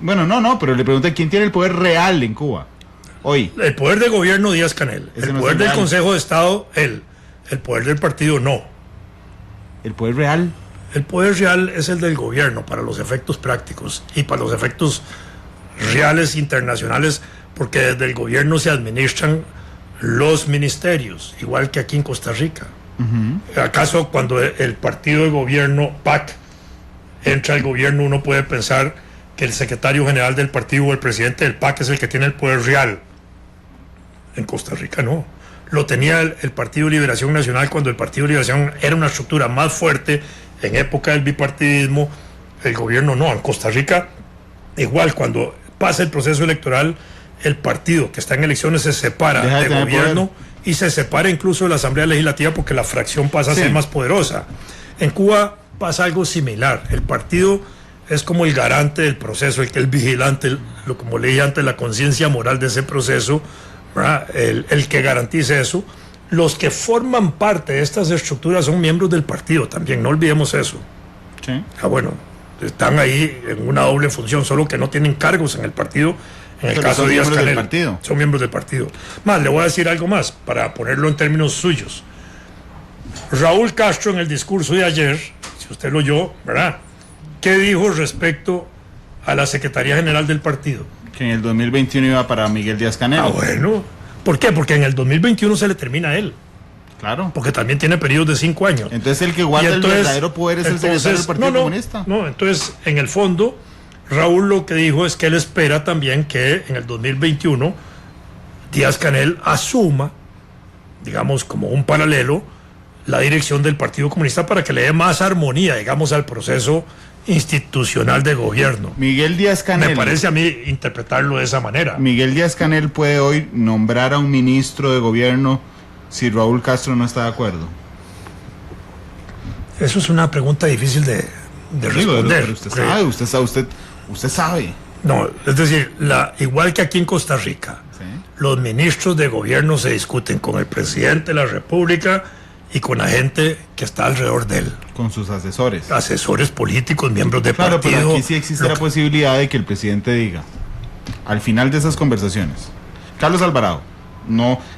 Bueno, no, pero le pregunté quién tiene el poder real en Cuba hoy. El poder de gobierno, Díaz-Canel. El poder del Consejo de Estado, él. El poder del partido, no. ¿El poder real? El poder real es el del gobierno para los efectos prácticos y para los efectos reales internacionales, porque desde el gobierno se administran los ministerios, igual que aquí en Costa Rica. ¿Acaso cuando el partido de gobierno, PAC, entra al gobierno, uno puede pensar que el secretario general del partido o el presidente del PAC es el que tiene el poder real? En Costa Rica no. Lo tenía el Partido de Liberación Nacional cuando el Partido de Liberación era una estructura más fuerte en época del bipartidismo. El gobierno no. En Costa Rica, igual, cuando pasa el proceso electoral, el partido que está en elecciones se separa del gobierno y se separa incluso de la Asamblea Legislativa porque la fracción pasa a ser más poderosa. En Cuba pasa algo similar. El partido es como el garante del proceso, el vigilante, como le dije antes, la conciencia moral de ese proceso, el que garantice eso. Los que forman parte de estas estructuras son miembros del partido también, no olvidemos eso. Sí. Bueno, están ahí en una doble función, solo que no tienen cargos en el partido. En el caso de Díaz-Canel, son miembros del partido. Más, le voy a decir algo más para ponerlo en términos suyos. Raúl Castro, en el discurso de ayer, si usted lo oyó, ¿verdad?, ¿qué dijo respecto a la Secretaría General del partido? Que en el 2021 iba para Miguel Díaz-Canel. Bueno, ¿por qué? Porque en el 2021 se le termina a él. Claro. Porque también tiene periodos de 5 años. Entonces el que guarda el verdadero poder es el secretario del Partido Comunista. No, entonces en el fondo Raúl lo que dijo es que él espera también que en el 2021 Díaz-Canel asuma, digamos como un paralelo, la dirección del Partido Comunista para que le dé más armonía, digamos, al proceso institucional de gobierno. Miguel Díaz-Canel. Me parece a mí interpretarlo de esa manera. Miguel Díaz-Canel puede hoy nombrar a un ministro de gobierno si Raúl Castro no está de acuerdo. Eso es una pregunta difícil de responder. Usted sabe. No, es decir, igual que aquí en Costa Rica, ¿sí?, los ministros de gobierno se discuten con el presidente de la República y con la gente que está alrededor de él. Con sus asesores. Asesores políticos, miembros de partido. Claro, pero aquí sí existe la posibilidad de que el presidente diga, al final de esas conversaciones, Carlos Alvarado,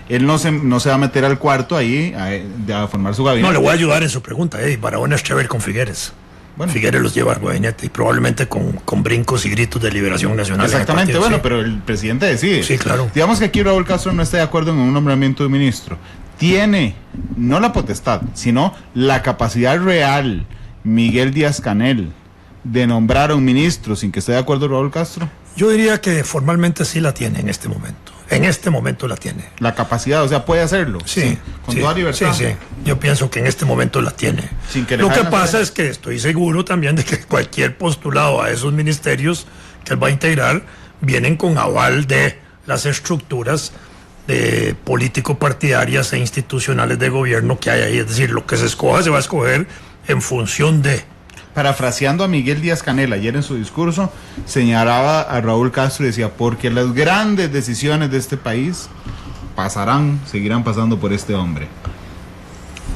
él no se va a meter al cuarto ahí a formar su gabinete. No, le voy a ayudar en su pregunta. Barahona es chévere con Figueres. Bueno, Figueres los lleva al gabinete y probablemente con brincos y gritos de liberación nacional. Exactamente, partido, bueno, sí. Pero el presidente decide. Sí, claro. Digamos que aquí Raúl Castro no está de acuerdo en un nombramiento de ministro. Tiene, no la potestad, sino la capacidad real, Miguel Díaz-Canel, de nombrar a un ministro sin que esté de acuerdo Raúl Castro. Yo diría que formalmente sí la tiene en este momento. En este momento la tiene. La capacidad, o sea, puede hacerlo. Sí. Con toda libertad. Sí. Yo pienso que en este momento la tiene. Lo que pasa es que estoy seguro también de que cualquier postulado a esos ministerios que él va a integrar vienen con aval de las estructuras de político-partidarias e institucionales de gobierno que hay ahí. Es decir, lo que se escoja se va a escoger en función de... Parafraseando a Miguel Díaz-Canel ayer en su discurso, señalaba a Raúl Castro y decía, porque las grandes decisiones de este país seguirán pasando por este hombre.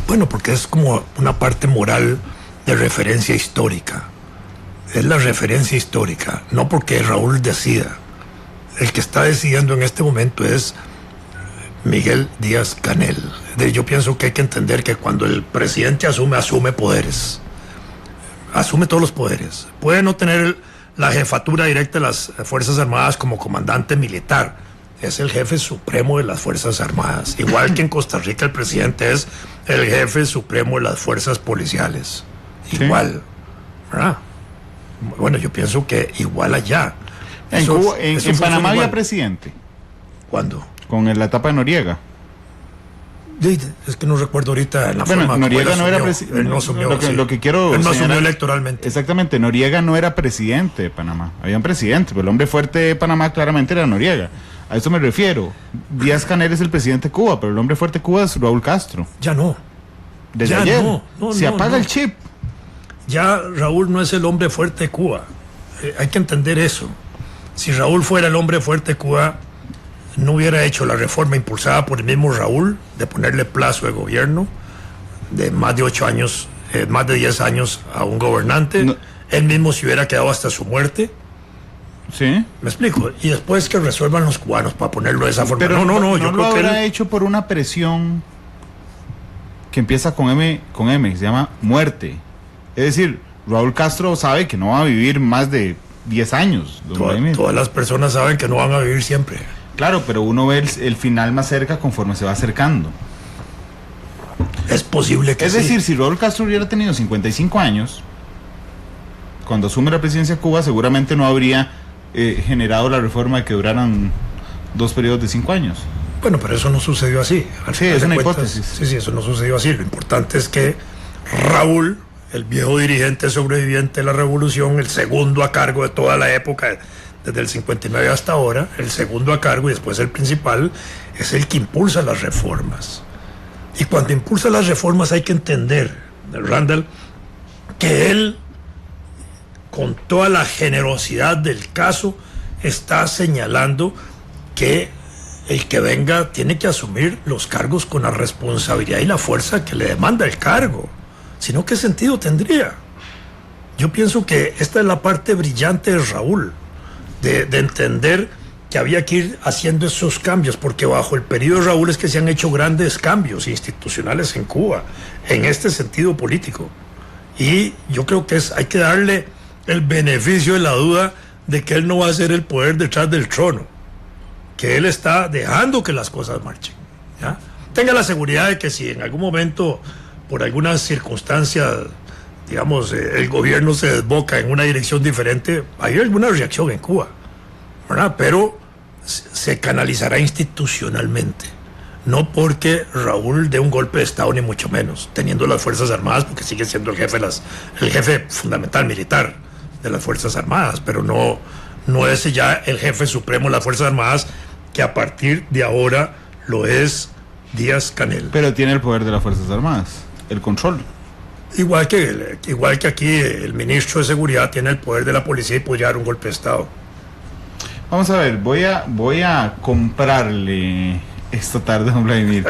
Bueno, porque es como una parte moral de referencia histórica. Es la referencia histórica, no porque Raúl decida. El que está decidiendo en este momento es Miguel Díaz-Canel. Yo pienso que hay que entender que cuando el presidente asume poderes. asume todos los poderes. Puede no tener la jefatura directa de las Fuerzas Armadas como comandante militar. Es el jefe supremo de las Fuerzas Armadas. Igual que en Costa Rica el presidente es el jefe supremo de las fuerzas policiales. Igual, ¿verdad? Bueno, yo pienso que igual allá. En Panamá había presidente. ¿Cuándo? Con la etapa de Noriega. Es que no recuerdo ahorita la forma Noriega no era presidente. Él no asumió. Lo que quiero él no señalar, asumió electoralmente. Exactamente, Noriega no era presidente de Panamá. Había un presidente, pero el hombre fuerte de Panamá claramente era Noriega. A eso me refiero. Díaz-Canel es el presidente de Cuba, pero el hombre fuerte de Cuba es Raúl Castro. Ya no. Desde ya ayer. Se apaga el chip. Ya Raúl no es el hombre fuerte de Cuba. Hay que entender eso. Si Raúl fuera el hombre fuerte de Cuba, no hubiera hecho la reforma impulsada por el mismo Raúl de ponerle plazo de gobierno de más de 8 años, más de 10 años a un gobernante. No. Él mismo se hubiera quedado hasta su muerte. Sí. ¿Me explico? Y después que resuelvan los cubanos para ponerlo de esa forma. Pero no, yo creo que lo habrá hecho por una presión que empieza con M, se llama muerte. Es decir, Raúl Castro sabe que no va a vivir más de 10 años. Todas las personas saben que no van a vivir siempre. Claro, pero uno ve el final más cerca conforme se va acercando. Es posible que Es decir, si Raúl Castro hubiera tenido 55 años, cuando asume la presidencia de Cuba, seguramente no habría generado la reforma de que duraran 2 periodos de 5 años. Bueno, pero eso no sucedió así. Sí, es una hipótesis. Sí, eso no sucedió así. Lo importante es que Raúl, el viejo dirigente sobreviviente de la revolución, el segundo a cargo de toda la época, desde el 59 hasta ahora, el segundo a cargo y después el principal, es el que impulsa las reformas. Y cuando impulsa las reformas hay que entender, Randall, que él, con toda la generosidad del caso, está señalando que el que venga tiene que asumir los cargos con la responsabilidad y la fuerza que le demanda el cargo. Si no, ¿qué sentido tendría? Yo pienso que esta es la parte brillante de Raúl, de entender que había que ir haciendo esos cambios, porque bajo el periodo de Raúl es que se han hecho grandes cambios institucionales en Cuba, en este sentido político. Y yo creo que hay que darle el beneficio de la duda de que él no va a ser el poder detrás del trono, que él está dejando que las cosas marchen, ¿ya? Tenga la seguridad de que si en algún momento, por alguna circunstancia, digamos, el gobierno se desboca en una dirección diferente, hay alguna reacción en Cuba, ¿verdad? Pero se canalizará institucionalmente, no porque Raúl dé un golpe de Estado, ni mucho menos, teniendo las Fuerzas Armadas, porque sigue siendo el jefe fundamental militar de las Fuerzas Armadas, pero no es ya el jefe supremo de las Fuerzas Armadas, que a partir de ahora lo es Díaz-Canel. Pero tiene el poder de las Fuerzas Armadas, el control. Igual que aquí el ministro de Seguridad tiene el poder de la policía y puede dar un golpe de Estado. Vamos a ver, voy a comprarle esta tarde, don Vladimir,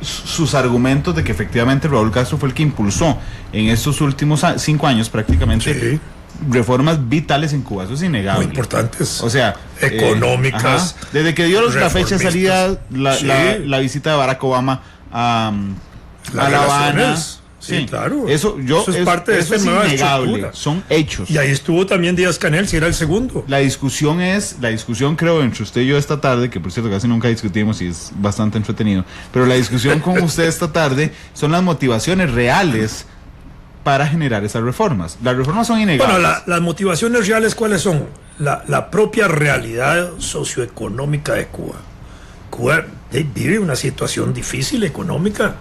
sus argumentos de que efectivamente Raúl Castro fue el que impulsó en estos últimos 5 años prácticamente reformas vitales en Cuba. Eso es innegable. Muy importantes. O sea, económicas. Desde que dio la fecha de salida la visita de Barack Obama a La Habana. Sí, claro. Eso es parte de esa nueva estructura. Son hechos. Y ahí estuvo también Díaz-Canel, si era el segundo. La discusión creo entre usted y yo esta tarde, que por cierto casi nunca discutimos y es bastante entretenido, pero la discusión con usted esta tarde son las motivaciones reales para generar esas reformas. Las reformas son innegables. Bueno, las motivaciones reales, ¿cuáles son? La propia realidad socioeconómica de Cuba. Cuba vive una situación difícil económica,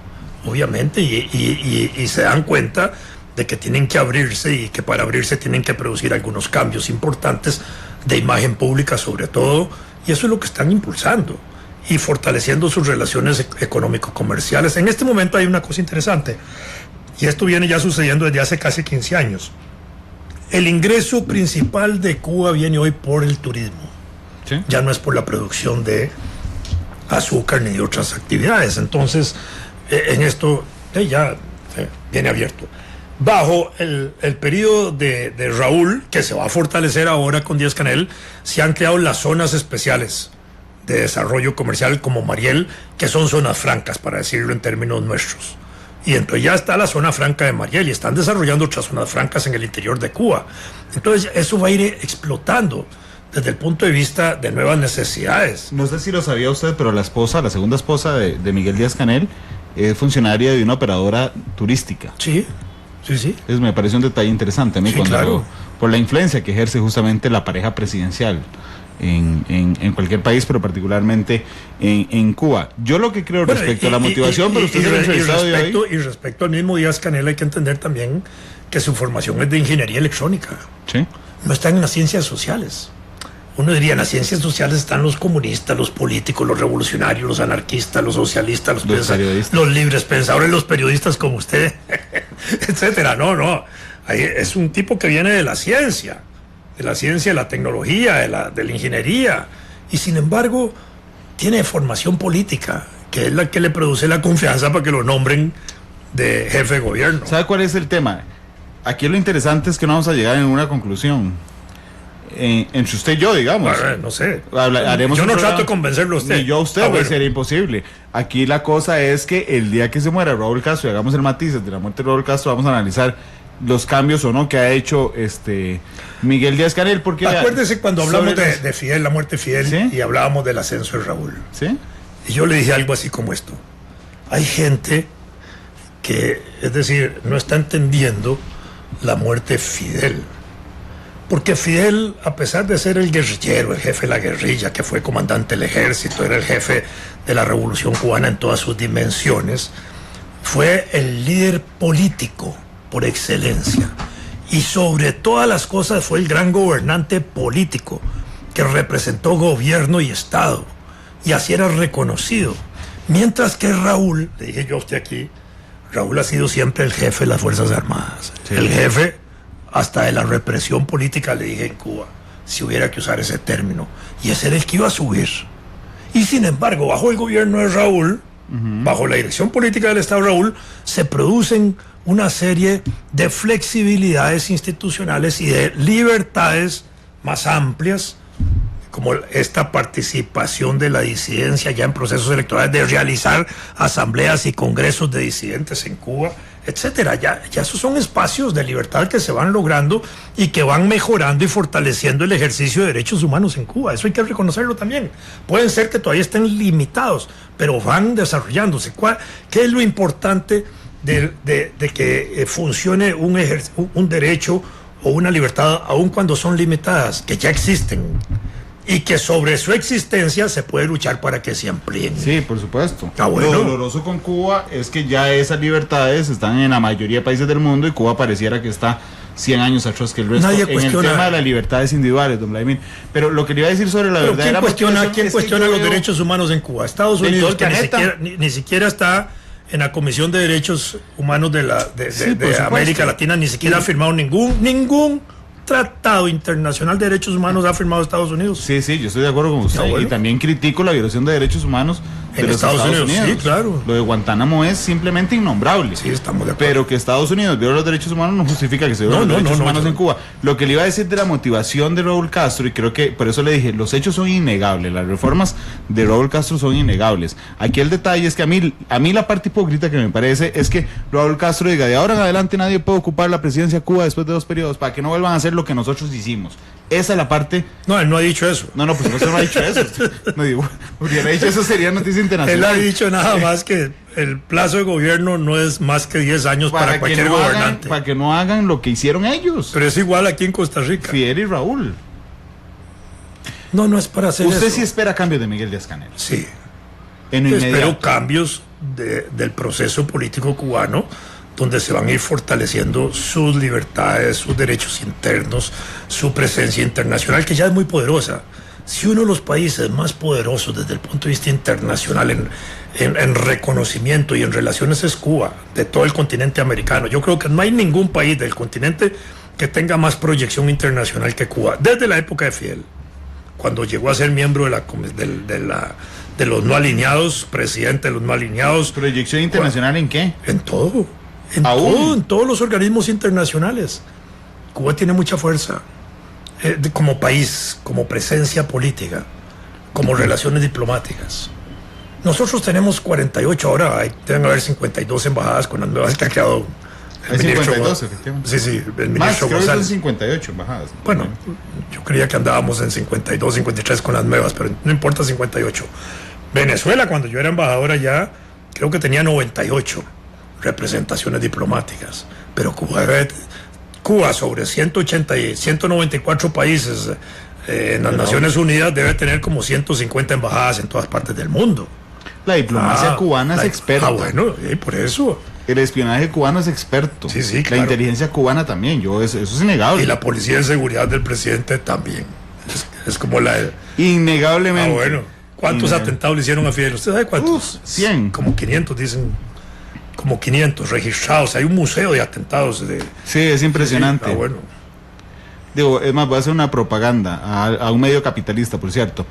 obviamente, y se dan cuenta de que tienen que abrirse y que para abrirse tienen que producir algunos cambios importantes de imagen pública sobre todo, y eso es lo que están impulsando y fortaleciendo sus relaciones económico-comerciales. En este momento hay una cosa interesante, y esto viene ya sucediendo desde hace casi 15 años. El ingreso principal de Cuba viene hoy por el turismo. ¿Sí? Ya no es por la producción de azúcar ni de otras actividades. Entonces, en esto ya viene abierto. Bajo el periodo de Raúl, que se va a fortalecer ahora con Díaz-Canel, se han creado las zonas especiales de desarrollo comercial como Mariel, que son zonas francas, para decirlo en términos nuestros. Y entonces ya está la zona franca de Mariel y están desarrollando otras zonas francas en el interior de Cuba. Entonces eso va a ir explotando desde el punto de vista de nuevas necesidades. No sé si lo sabía usted, pero la segunda esposa de Miguel Díaz-Canel, es funcionaria de una operadora turística. Sí. Me parece un detalle interesante a mí, Sí, claro. por la influencia que ejerce justamente la pareja presidencial en cualquier país, pero particularmente en Cuba. Yo lo que creo respecto a la motivación, pero usted se lo ha entrevistado de ahí. Y respecto al mismo Díaz-Canel hay que entender también que su formación es de ingeniería electrónica. Sí. No está en las ciencias sociales. Uno diría, en las ciencias sociales están los comunistas, los políticos, los revolucionarios, los anarquistas, los socialistas, los periodistas, los libres pensadores, los periodistas como usted, etcétera. No. Ahí es un tipo que viene de la ciencia, de la tecnología, de la ingeniería, y sin embargo tiene formación política, que es la que le produce la confianza para que lo nombren de jefe de gobierno. ¿Sabe cuál es el tema? Aquí lo interesante es que no vamos a llegar a ninguna conclusión. Entre usted y yo, digamos. Bueno, no sé. Haremos yo no programa, trato de convencerlo a usted. Ni yo a usted, bueno. Sería imposible. Aquí la cosa es que el día que se muera Raúl Castro y hagamos el matiz de la muerte de Raúl Castro, vamos a analizar los cambios o no que ha hecho Miguel Díaz-Canel, porque acuérdese cuando hablamos de Fidel, la muerte de Fidel, ¿sí? Y hablábamos del ascenso de Raúl. ¿Sí? Y yo le dije algo así como esto: hay gente que, es decir, no está entendiendo la muerte de Fidel. Porque Fidel, a pesar de ser el guerrillero, el jefe de la guerrilla, que fue comandante del ejército, era el jefe de la revolución cubana en todas sus dimensiones, fue el líder político por excelencia. Y sobre todas las cosas fue el gran gobernante político, que representó gobierno y Estado. Y así era reconocido. Mientras que Raúl, le dije yo a usted aquí, Raúl ha sido siempre el jefe de las Fuerzas Armadas. Sí. El jefe hasta de la represión política, le dije en Cuba, si hubiera que usar ese término. Y ese era el que iba a subir. Y sin embargo, bajo el gobierno de Raúl, bajo la dirección política del Estado de Raúl, se producen una serie de flexibilidades institucionales y de libertades más amplias, como esta participación de la disidencia ya en procesos electorales, de realizar asambleas y congresos de disidentes en Cuba, etcétera. Ya esos son espacios de libertad que se van logrando y que van mejorando y fortaleciendo el ejercicio de derechos humanos en Cuba. Eso hay que reconocerlo también. Pueden ser que todavía estén limitados, pero van desarrollándose. ¿Qué es lo importante de que funcione un derecho o una libertad, aun cuando son limitadas? Que ya existen. Y que sobre su existencia se puede luchar para que se amplíen. Sí, por supuesto. Bueno. Lo doloroso con Cuba es que ya esas libertades están en la mayoría de países del mundo y Cuba pareciera que está 100 años atrás que el resto. Nadie en cuestiona el tema de las libertades individuales, don Vladimir. Pero lo que le iba a decir sobre la verdad... ¿Quién cuestiona los derechos humanos en Cuba? Estados Unidos, que ni siquiera está en la Comisión de Derechos Humanos de América Latina, ni siquiera ha firmado ningún tratado internacional de derechos humanos ha firmado Estados Unidos. Sí, yo estoy de acuerdo con usted. Bueno. Y también critico la violación de derechos humanos de los Estados Unidos. Sí, claro. Lo de Guantánamo es simplemente innombrable. Sí, estamos de acuerdo. Pero que Estados Unidos viola los derechos humanos no justifica que se violen los derechos humanos en Cuba. Lo que le iba a decir de la motivación de Raúl Castro, y creo que por eso le dije, los hechos son innegables, las reformas de Raúl Castro son innegables. Aquí el detalle es que a mí la parte hipócrita que me parece es que Raúl Castro diga, de ahora en adelante nadie puede ocupar la presidencia de Cuba después de 2 periodos, para que no vuelvan a hacer lo que nosotros hicimos. Esa es la parte... No, él no ha dicho eso. No, pues no ha dicho eso. No digo, hubiera dicho eso, sería noticia internacional. Él ha dicho nada más que el plazo de gobierno no es más que 10 años para cualquier gobernante. Para que no hagan lo que hicieron ellos. Pero es igual aquí en Costa Rica. Fidel y Raúl. No es para hacer ¿Usted eso. sí espera cambios de Miguel Díaz-Canel? Sí. Espero cambios del proceso político cubano, donde se van a ir fortaleciendo sus libertades, sus derechos internos, su presencia internacional, que ya es muy poderosa. Si uno de los países más poderosos desde el punto de vista internacional en reconocimiento y en relaciones es Cuba, de todo el continente americano. Yo creo que no hay ningún país del continente que tenga más proyección internacional que Cuba, desde la época de Fidel, cuando llegó a ser miembro de los no alineados, presidente de los no alineados. ¿Proyección internacional en qué? En todo. En todos los organismos internacionales. Cuba tiene mucha fuerza como país, como presencia política, como relaciones diplomáticas. Nosotros tenemos 48 ahora, deben haber 52 embajadas con las nuevas que ha creado. Hay 52, efectivamente. Sí, el ministro Más, creo González. que son 58 embajadas. Bueno, yo creía que andábamos en 52, 53 con las nuevas, pero no importa 58. Venezuela, cuando yo era embajador allá, creo que tenía 98 representaciones diplomáticas, pero Cuba sobre 194 países en las Naciones Unidas debe tener como 150 embajadas en todas partes del mundo. La diplomacia cubana es experta. Bueno, por eso. El espionaje cubano es experto. Sí, claro. La inteligencia cubana también, eso es innegable. Y la policía de seguridad del presidente también. Es como la... Innegablemente. Bueno. ¿Cuántos atentados le hicieron a Fidel? ¿Usted sabe cuántos? 100. Como 500, dicen. Como 500 registrados. Hay un museo de atentados. Sí, es impresionante. Sí, bueno. Digo, es más, voy a hacer una propaganda a un medio capitalista, por cierto.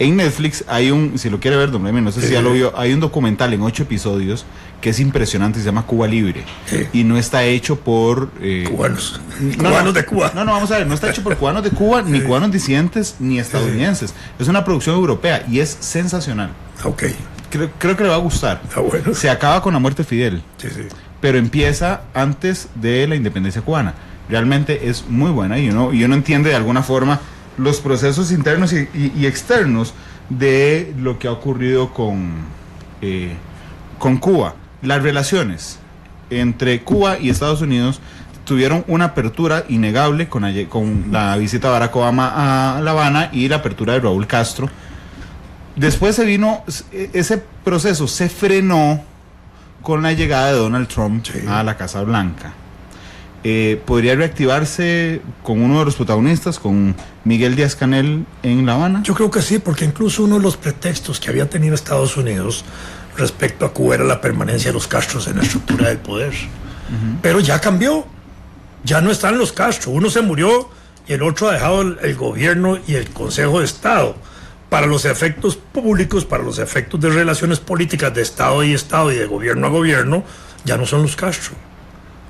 En Netflix hay si lo quiere ver, don Remy, no sé si ya lo vio, hay un documental en 8 episodios que es impresionante, se llama Cuba Libre. Y no está hecho por... cubanos. Cubanos de Cuba. No, vamos a ver, no está hecho por cubanos de Cuba, ni cubanos disidentes, ni estadounidenses. Es una producción europea y es sensacional. Ok. Creo que le va a gustar. Bueno. Se acaba con la muerte de Fidel. Sí. Pero empieza antes de la independencia cubana. Realmente es muy buena y uno entiende de alguna forma los procesos internos y externos de lo que ha ocurrido con Cuba. Las relaciones entre Cuba y Estados Unidos tuvieron una apertura innegable con la visita de Barack Obama a La Habana y la apertura de Raúl Castro. Después ese proceso se frenó con la llegada de Donald Trump a la Casa Blanca. ¿Podría reactivarse con uno de los protagonistas, con Miguel Díaz-Canel en La Habana? Yo creo que sí, porque incluso uno de los pretextos que había tenido Estados Unidos respecto a Cuba era la permanencia de los Castros en la estructura del poder. Pero ya cambió, ya no están los Castro, uno se murió y el otro ha dejado el gobierno y el Consejo de Estado. Para los efectos públicos, para los efectos de relaciones políticas de Estado y de gobierno a gobierno, ya no son los Castro.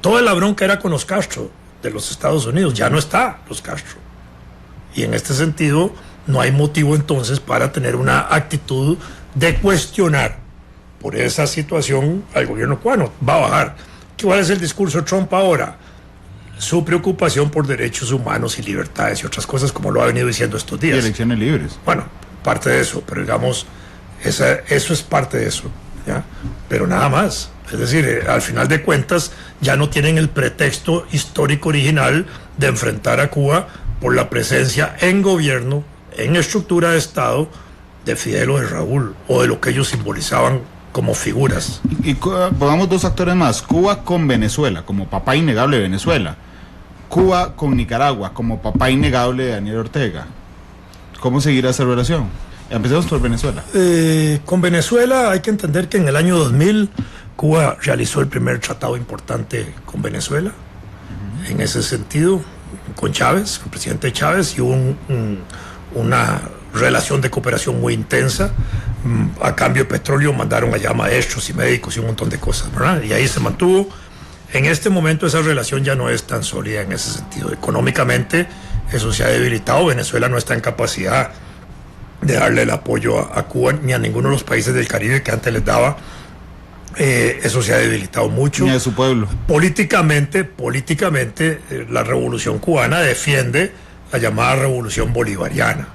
Toda la bronca era con los Castro de los Estados Unidos, ya no está los Castro. Y en este sentido, no hay motivo entonces para tener una actitud de cuestionar por esa situación al gobierno cubano. Va a bajar. ¿Cuál es el discurso de Trump ahora? Su preocupación por derechos humanos y libertades y otras cosas, como lo ha venido diciendo estos días. Y elecciones libres. Bueno, parte de eso, pero digamos, eso es parte de eso, ¿ya? Pero nada más. Es decir, al final de cuentas, ya no tienen el pretexto histórico original de enfrentar a Cuba por la presencia en gobierno, en estructura de Estado, de Fidel o de Raúl, o de lo que ellos simbolizaban como figuras. Y pongamos dos actores más: Cuba con Venezuela, como papá innegable de Venezuela; Cuba con Nicaragua, como papá innegable de Daniel Ortega. ¿Cómo seguirá esa relación? Empecemos por Venezuela. Con Venezuela hay que entender que en el año 2000 Cuba realizó el primer tratado importante con Venezuela. En ese sentido, con Chávez, con el presidente Chávez, y hubo una relación de cooperación muy intensa. A cambio de petróleo mandaron allá maestros y médicos y un montón de cosas, ¿verdad? Y ahí se mantuvo. En este momento esa relación ya no es tan sólida en ese sentido. Económicamente eso se ha debilitado. Venezuela no está en capacidad de darle el apoyo a Cuba ni a ninguno de los países del Caribe que antes les daba. Eso se ha debilitado mucho. Ni a su pueblo. Políticamente, la revolución cubana defiende la llamada revolución bolivariana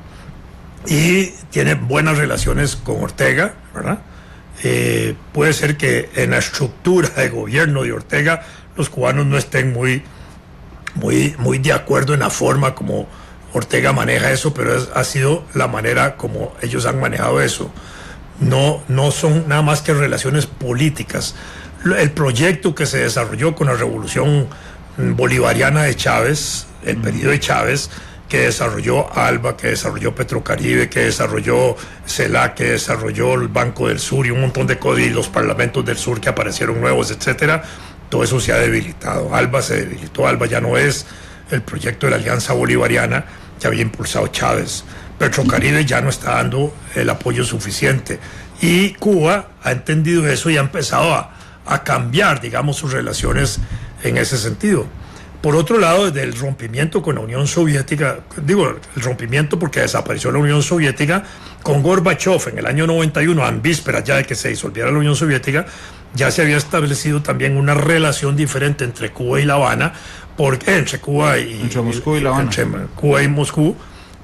y tiene buenas relaciones con Ortega, ¿verdad? Puede ser que en la estructura de gobierno de Ortega los cubanos no estén muy de acuerdo en la forma como Ortega maneja eso, pero ha sido la manera como ellos han manejado eso. No son nada más que relaciones políticas. El proyecto que se desarrolló con la revolución bolivariana de Chávez, el periodo de Chávez, que desarrolló ALBA, que desarrolló Petrocaribe, que desarrolló CELAC, que desarrolló el Banco del Sur y un montón de cosas, y los parlamentos del sur que aparecieron nuevos, etcétera, todo eso se ha debilitado. ALBA se debilitó, ALBA ya no es el proyecto de la Alianza Bolivariana que había impulsado Chávez. Petrocaribe ya no está dando el apoyo suficiente. Y Cuba ha entendido eso y ha empezado a cambiar, digamos, sus relaciones en ese sentido. Por otro lado, desde el rompimiento con la Unión Soviética, digo, el rompimiento porque desapareció la Unión Soviética, con Gorbachev en el año 91, en vísperas ya de que se disolviera la Unión Soviética, ya se había establecido también una relación diferente entre Cuba y La Habana, entre Cuba y entre Moscú y La Habana. Entre Cuba y Moscú,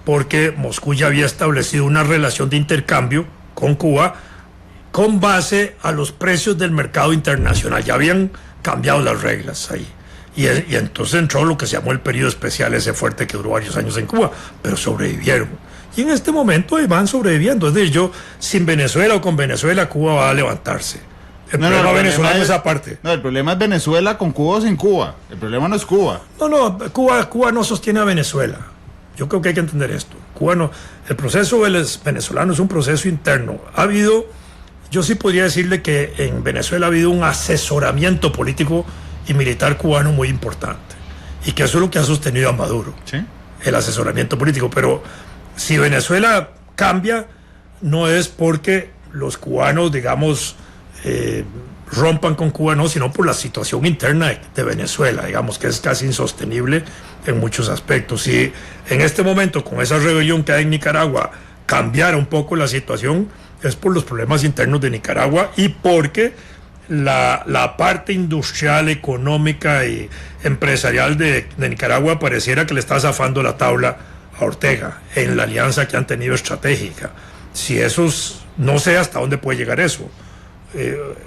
porque Moscú ya había establecido una relación de intercambio con Cuba con base a los precios del mercado internacional. Ya habían cambiado las reglas ahí. Y entonces entró lo que se llamó el periodo especial, ese fuerte que duró varios años en Cuba, pero sobrevivieron. Y en este momento van sobreviviendo. Es decir, sin Venezuela o con Venezuela, Cuba va a levantarse. El problema venezolano es aparte. No, el problema es Venezuela con Cuba o sin Cuba. El problema no es Cuba. No, Cuba no sostiene a Venezuela. Yo creo que hay que entender esto. Cuba no, el proceso venezolano es un proceso interno. Yo sí podría decirle que en Venezuela ha habido un asesoramiento político y militar cubano muy importante. Y que eso es lo que ha sostenido a Maduro. ¿Sí? El asesoramiento político. Pero si Venezuela cambia, no es porque los cubanos, digamos, rompan con Cuba, no, sino por la situación interna de Venezuela, digamos, que es casi insostenible en muchos aspectos. Si en este momento, con esa rebelión que hay en Nicaragua, cambiara un poco la situación, es por los problemas internos de Nicaragua y porque la parte industrial, económica y empresarial de Nicaragua pareciera que le está zafando la tabla a Ortega en la alianza que han tenido estratégica. Si no sé hasta dónde puede llegar eso.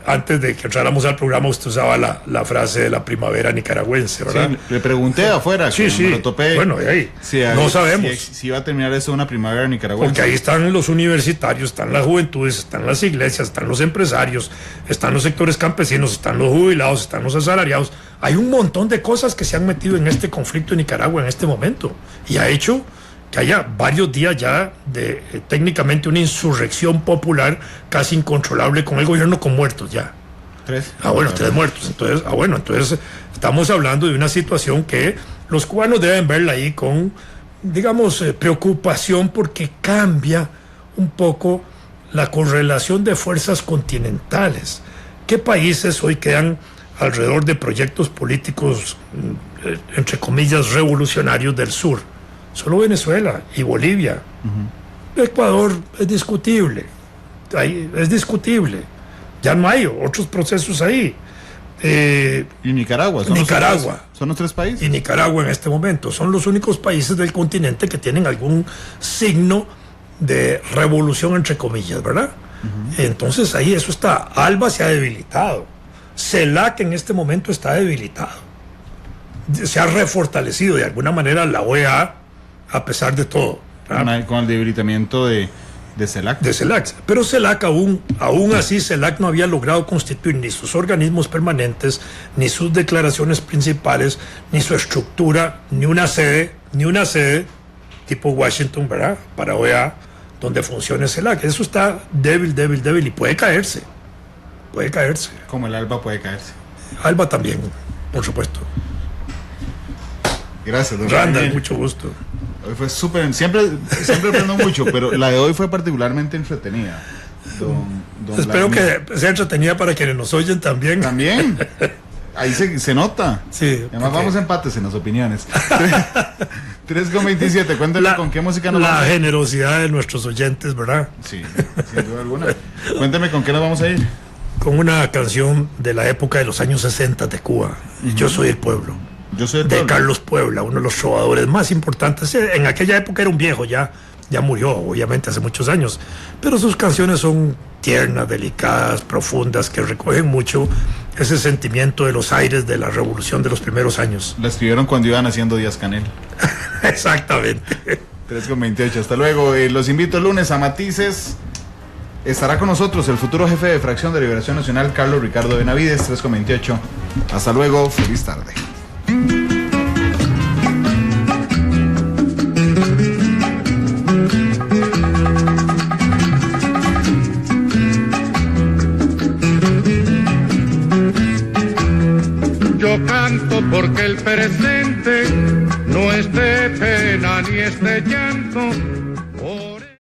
Antes de que entráramos al programa usted usaba la frase de la primavera nicaragüense, ¿verdad? Sí, le pregunté afuera, sí, me lo topé. Bueno, ahí no sabemos si va a terminar eso una primavera nicaragüense. Porque ahí están los universitarios, están las juventudes, están las iglesias, están los empresarios, están los sectores campesinos, están los jubilados, están los asalariados. Hay un montón de cosas que se han metido en este conflicto en Nicaragua en este momento y ha hecho que haya varios días ya de técnicamente una insurrección popular casi incontrolable con el gobierno, con muertos ya. 3. 3 muertos. Entonces estamos hablando de una situación que los cubanos deben verla ahí con, digamos, preocupación, porque cambia un poco la correlación de fuerzas continentales. ¿Qué países hoy quedan alrededor de proyectos políticos, entre comillas, revolucionarios del sur? Solo Venezuela y Bolivia. Ecuador es discutible. Es discutible. Ya no hay otros procesos ahí. ¿Y Nicaragua? ¿Son los 3 países? Y Nicaragua en este momento. Son los únicos países del continente que tienen algún signo de revolución, entre comillas, ¿verdad? Entonces ahí eso está. ALBA se ha debilitado. CELAC en este momento está debilitado. Se ha refortalecido de alguna manera la OEA, a pesar de todo. Con el debilitamiento de CELAC. De CELAC. Pero CELAC aún así, CELAC no había logrado constituir ni sus organismos permanentes, ni sus declaraciones principales, ni su estructura, ni una sede tipo Washington, ¿verdad? Para OEA, donde funcione CELAC. Eso está débil y puede caerse. Como el ALBA puede caerse. ALBA también, por supuesto. Gracias, don Randall, mucho gusto. Hoy fue súper, siempre aprendo mucho, pero la de hoy fue particularmente entretenida. Espero que sea entretenida para quienes nos oyen también. También. Ahí se nota. Sí. Además vamos empates en las opiniones. 3:27, cuéntale con qué música nos vamos a ir. La generosidad de nuestros oyentes, ¿verdad? Sí, sin duda alguna. Cuéntame con qué nos vamos a ir. Con una canción de la época de los años 60 de Cuba. Yo soy el pueblo. De Carlos Puebla, uno de los trovadores más importantes. En aquella época era un viejo, ya murió, obviamente, hace muchos años. Pero sus canciones son tiernas, delicadas, profundas, que recogen mucho ese sentimiento de los aires de la revolución de los primeros años. La escribieron cuando iban haciendo Díaz Canel. Exactamente. 3:28. Hasta luego. Los invito el lunes a Matices. Estará con nosotros el futuro jefe de Fracción de Liberación Nacional, Carlos Ricardo Benavides. 3:28. Hasta luego. Feliz tarde. Yo canto porque el presente no es de pena ni es de llanto,